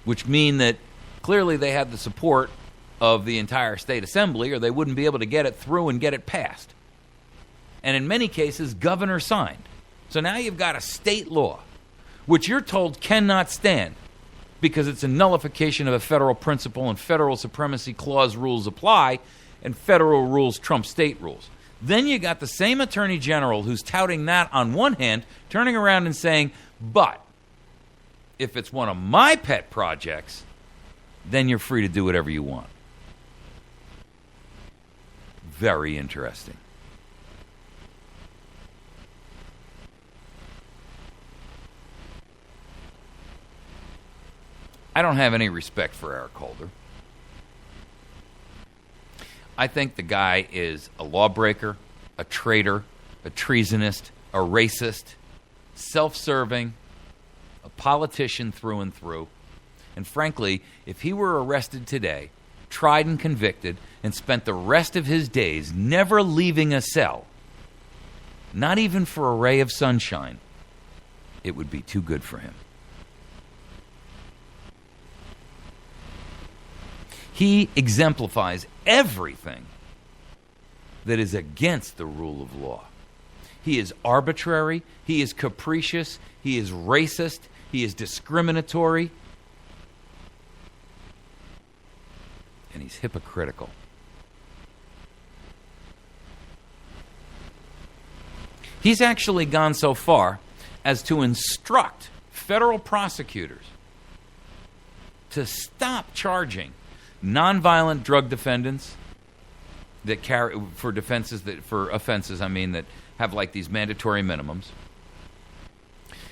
which mean that clearly they have the support of the entire state assembly, or they wouldn't be able to get it through and get it passed. And in many cases, governor signed. So now you've got a state law, which you're told cannot stand because it's a nullification of a federal principle and federal supremacy clause rules apply and federal rules trump state rules. Then you got the same attorney general who's touting that on one hand, turning around and saying, but if it's one of my pet projects, then you're free to do whatever you want. Very interesting. I don't have any respect for Eric Holder. I think the guy is a lawbreaker, a traitor, a treasonist, a racist, self-serving, a politician through and through. And frankly, if he were arrested today, tried and convicted, and spent the rest of his days never leaving a cell, not even for a ray of sunshine, it would be too good for him. He exemplifies everything that is against the rule of law. He is arbitrary, he is capricious, he is racist, he is discriminatory, and he's hypocritical. He's actually gone so far as to instruct federal prosecutors to stop charging nonviolent drug defendants that carry for offenses that have like these mandatory minimums.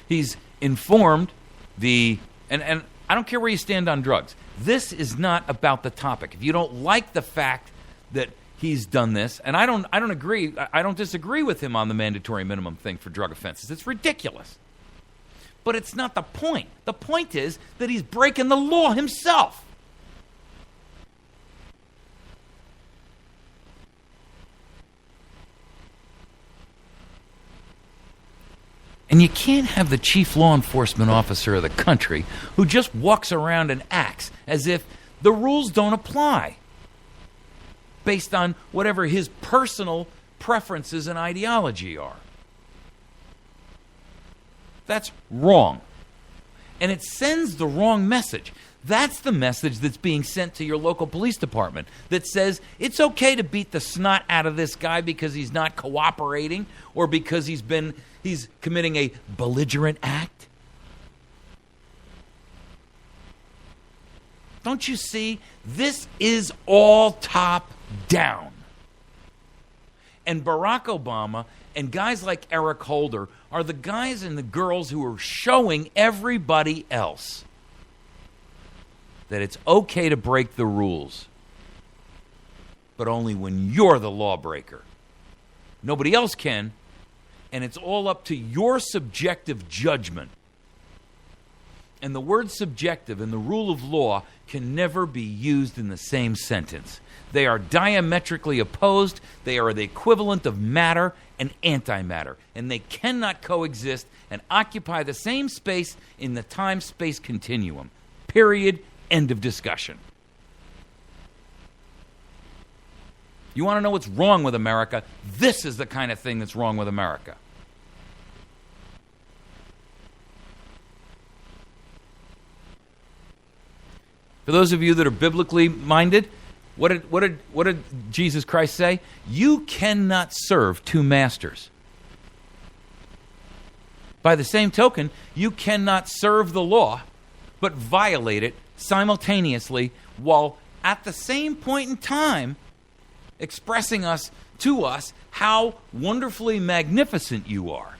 He's informed and I don't care where you stand on drugs. This is not about the topic. If you don't like the fact that he's done this, and I don't disagree with him on the mandatory minimum thing for drug offenses. It's ridiculous. But it's not the point. The point is that he's breaking the law himself. And you can't have the chief law enforcement officer of the country who just walks around and acts as if the rules don't apply based on whatever his personal preferences and ideology are. That's wrong. And it sends the wrong message. That's the message that's being sent to your local police department that says it's okay to beat the snot out of this guy because he's not cooperating or because he's committing a belligerent act. Don't you see? This is all top down. And Barack Obama and guys like Eric Holder are the guys and the girls who are showing everybody else that it's okay to break the rules, but only when you're the lawbreaker. Nobody else can, and it's all up to your subjective judgment. And the word subjective and the rule of law can never be used in the same sentence. They are diametrically opposed. They are the equivalent of matter and antimatter, and they cannot coexist and occupy the same space in the time-space continuum. Period. End of discussion. You want to know what's wrong with America? This is the kind of thing that's wrong with America. For those of you that are biblically minded, what did Jesus Christ say? You cannot serve two masters. By the same token, you cannot serve the law, but violate it simultaneously, while at the same point in time expressing to us how wonderfully magnificent you are.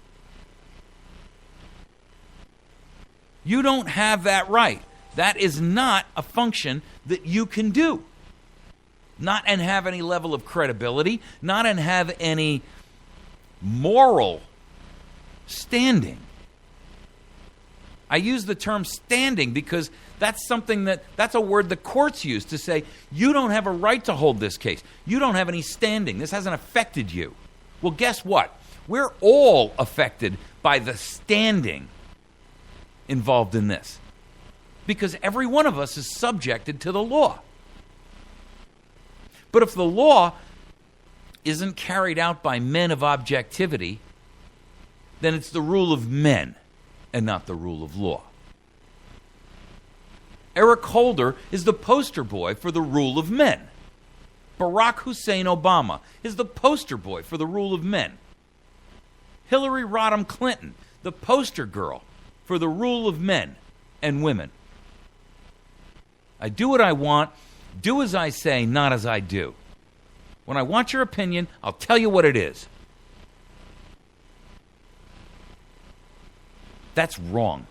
You don't have that right. That is not a function that you can do. Not and have any level of credibility, not and have any moral standing. I use the term standing because that's a word the courts use to say, you don't have a right to hold this case. You don't have any standing. This hasn't affected you. Well, guess what? We're all affected by the standing involved in this. Because every one of us is subjected to the law. But if the law isn't carried out by men of objectivity, then it's the rule of men and not the rule of law. Eric Holder is the poster boy for the rule of men. Barack Hussein Obama is the poster boy for the rule of men. Hillary Rodham Clinton, the poster girl for the rule of men and women. I do what I want, do as I say, not as I do. When I want your opinion, I'll tell you what it is. That's wrong.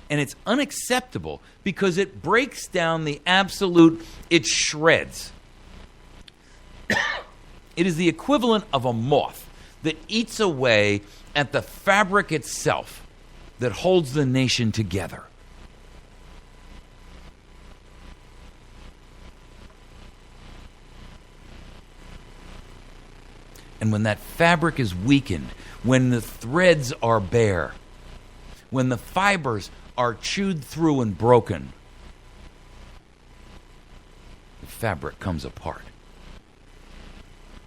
And it's unacceptable because it breaks down the absolute, it shreds. It is the equivalent of a moth that eats away at the fabric itself that holds the nation together. And when that fabric is weakened, when the threads are bare, when the fibers are chewed through and broken, the fabric comes apart.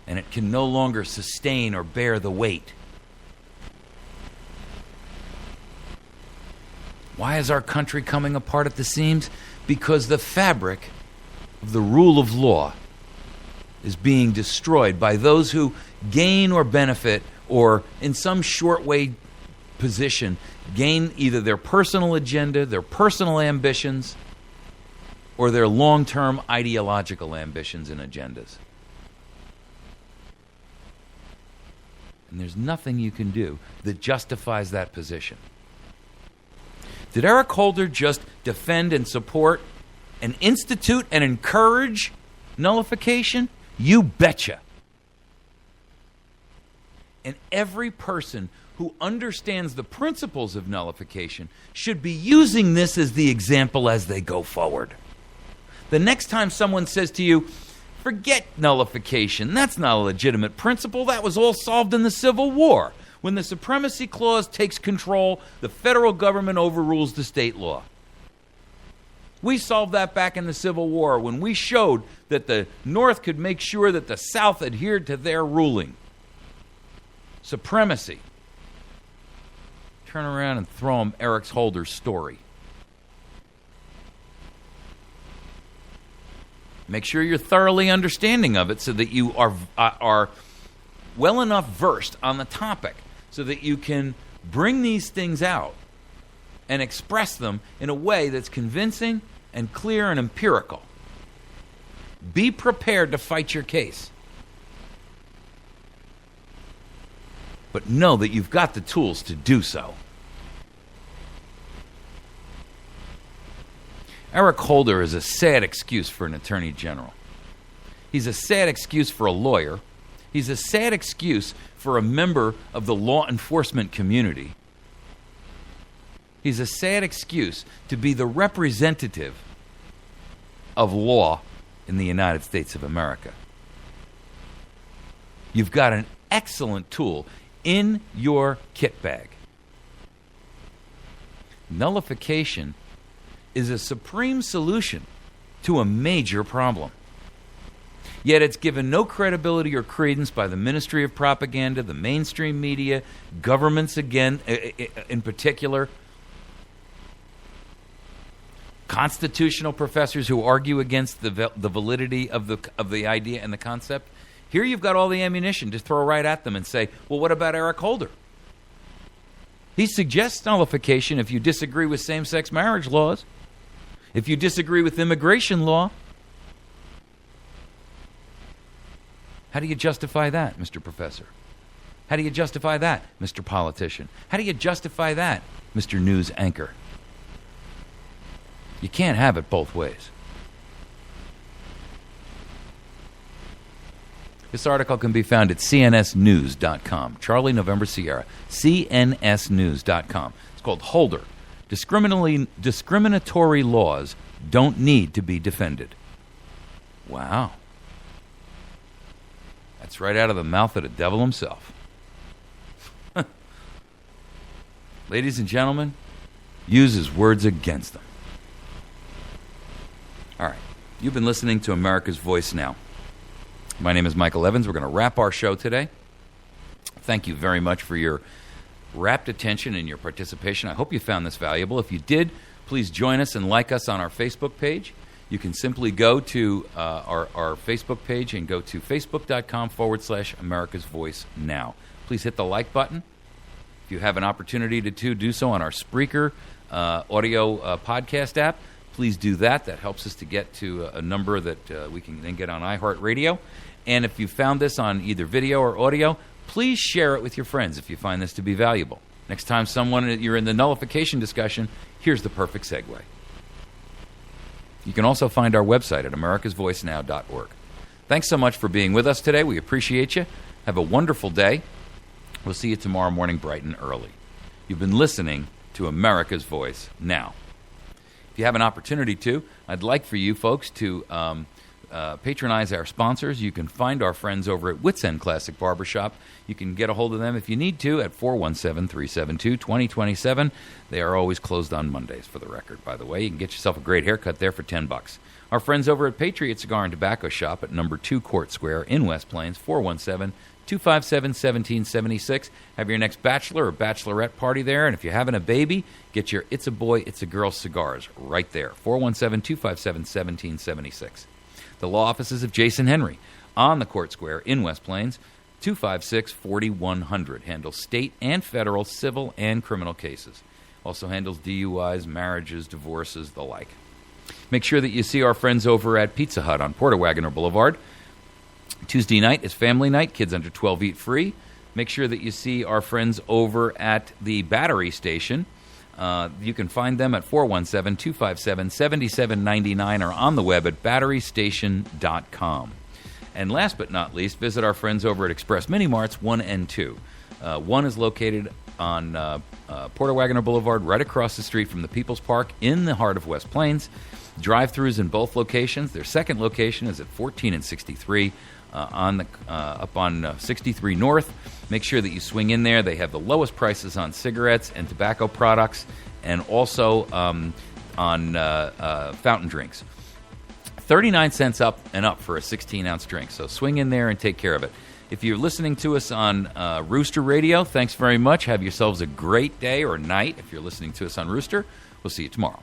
And it can no longer sustain or bear the weight. Why is our country coming apart at the seams? Because the fabric of the rule of law is being destroyed by those who gain or benefit, or in some short way position, gain either their personal agenda, their personal ambitions, or their long-term ideological ambitions and agendas. And there's nothing you can do that justifies that position. Did Eric Holder just defend and support and institute and encourage nullification? You betcha. And every person who understands the principles of nullification should be using this as the example as they go forward. The next time someone says to you, forget nullification, that's not a legitimate principle, that was all solved in the Civil War. When the Supremacy Clause takes control, the federal government overrules the state law. We solved that back in the Civil War when we showed that the North could make sure that the South adhered to their ruling. Supremacy. Turn around and throw him Eric Holder's story. Make sure you're thoroughly understanding of it so that you are well enough versed on the topic so that you can bring these things out and express them in a way that's convincing and clear and empirical. Be prepared to fight your case. But know that you've got the tools to do so. Eric Holder is a sad excuse for an attorney general. He's a sad excuse for a lawyer. He's a sad excuse for a member of the law enforcement community. He's a sad excuse to be the representative of law in the United States of America. You've got an excellent tool in your kit bag. Nullification is a supreme solution to a major problem. Yet it's given no credibility or credence by the Ministry of Propaganda, the mainstream media, governments again, in particular, constitutional professors who argue against the validity of the idea and the concept. Here you've got all the ammunition to throw right at them and say, well, what about Eric Holder? He suggests nullification if you disagree with same-sex marriage laws, if you disagree with immigration law. How do you justify that, Mr. Professor? How do you justify that, Mr. Politician? How do you justify that, Mr. News Anchor? You can't have it both ways. This article can be found at cnsnews.com. Charlie November Sierra. cnsnews.com. It's called Holder. Discriminatory laws don't need to be defended. Wow. That's right out of the mouth of the devil himself. Ladies and gentlemen, use his words against them. All right. You've been listening to America's Voice Now. My name is Michael Evans. We're going to wrap our show today. Thank you very much for your rapt attention and your participation. I hope you found this valuable. If you did, please join us and like us on our Facebook page. You can simply go to our Facebook page and go to facebook.com/America's Voice Now. Please hit the like button. If you have an opportunity to do so on our Spreaker audio podcast app, please do that. That helps us to get to a number that we can then get on iHeartRadio. And if you found this on either video or audio, please share it with your friends if you find this to be valuable. Next time you're in the nullification discussion, here's the perfect segue. You can also find our website at americasvoicenow.org. Thanks so much for being with us today. We appreciate you. Have a wonderful day. We'll see you tomorrow morning bright and early. You've been listening to America's Voice Now. If you have an opportunity to, I'd like for you folks to patronize our sponsors. You can find our friends over at Wits End Classic Barbershop. You can get a hold of them if you need to at 417-372-2027. They are always closed on Mondays, for the record, by the way. You can get yourself a great haircut there for $10. Our friends over at Patriot Cigar and Tobacco Shop at number 2 Court Square in West Plains, 417-257-1776. Have your next bachelor or bachelorette party there. And if you're having a baby, get your It's a Boy, It's a Girl cigars right there, 417-257-1776. The law offices of Jason Henry on the Court Square in West Plains, 256-4100. Handles state and federal civil and criminal cases. Also handles DUIs, marriages, divorces, the like. Make sure that you see our friends over at Pizza Hut on Porter Wagoner Boulevard. Tuesday night is family night. Kids under 12 eat free. Make sure that you see our friends over at the Battery Station. You can find them at 417-257-7799 or on the web at batterystation.com. And last but not least, visit our friends over at Express Mini Marts 1 and 2. One is located on Porter Wagoner Boulevard, right across the street from the People's Park in the heart of West Plains. Drive-thrus in both locations. Their second location is at 14 and 63 up on 63 North. Make sure that you swing in there. They have the lowest prices on cigarettes and tobacco products, and also on fountain drinks. 39 cents up and up for a 16-ounce drink. So swing in there and take care of it. If you're listening to us on Rooster Radio, thanks very much. Have yourselves a great day or night if you're listening to us on Rooster. We'll see you tomorrow.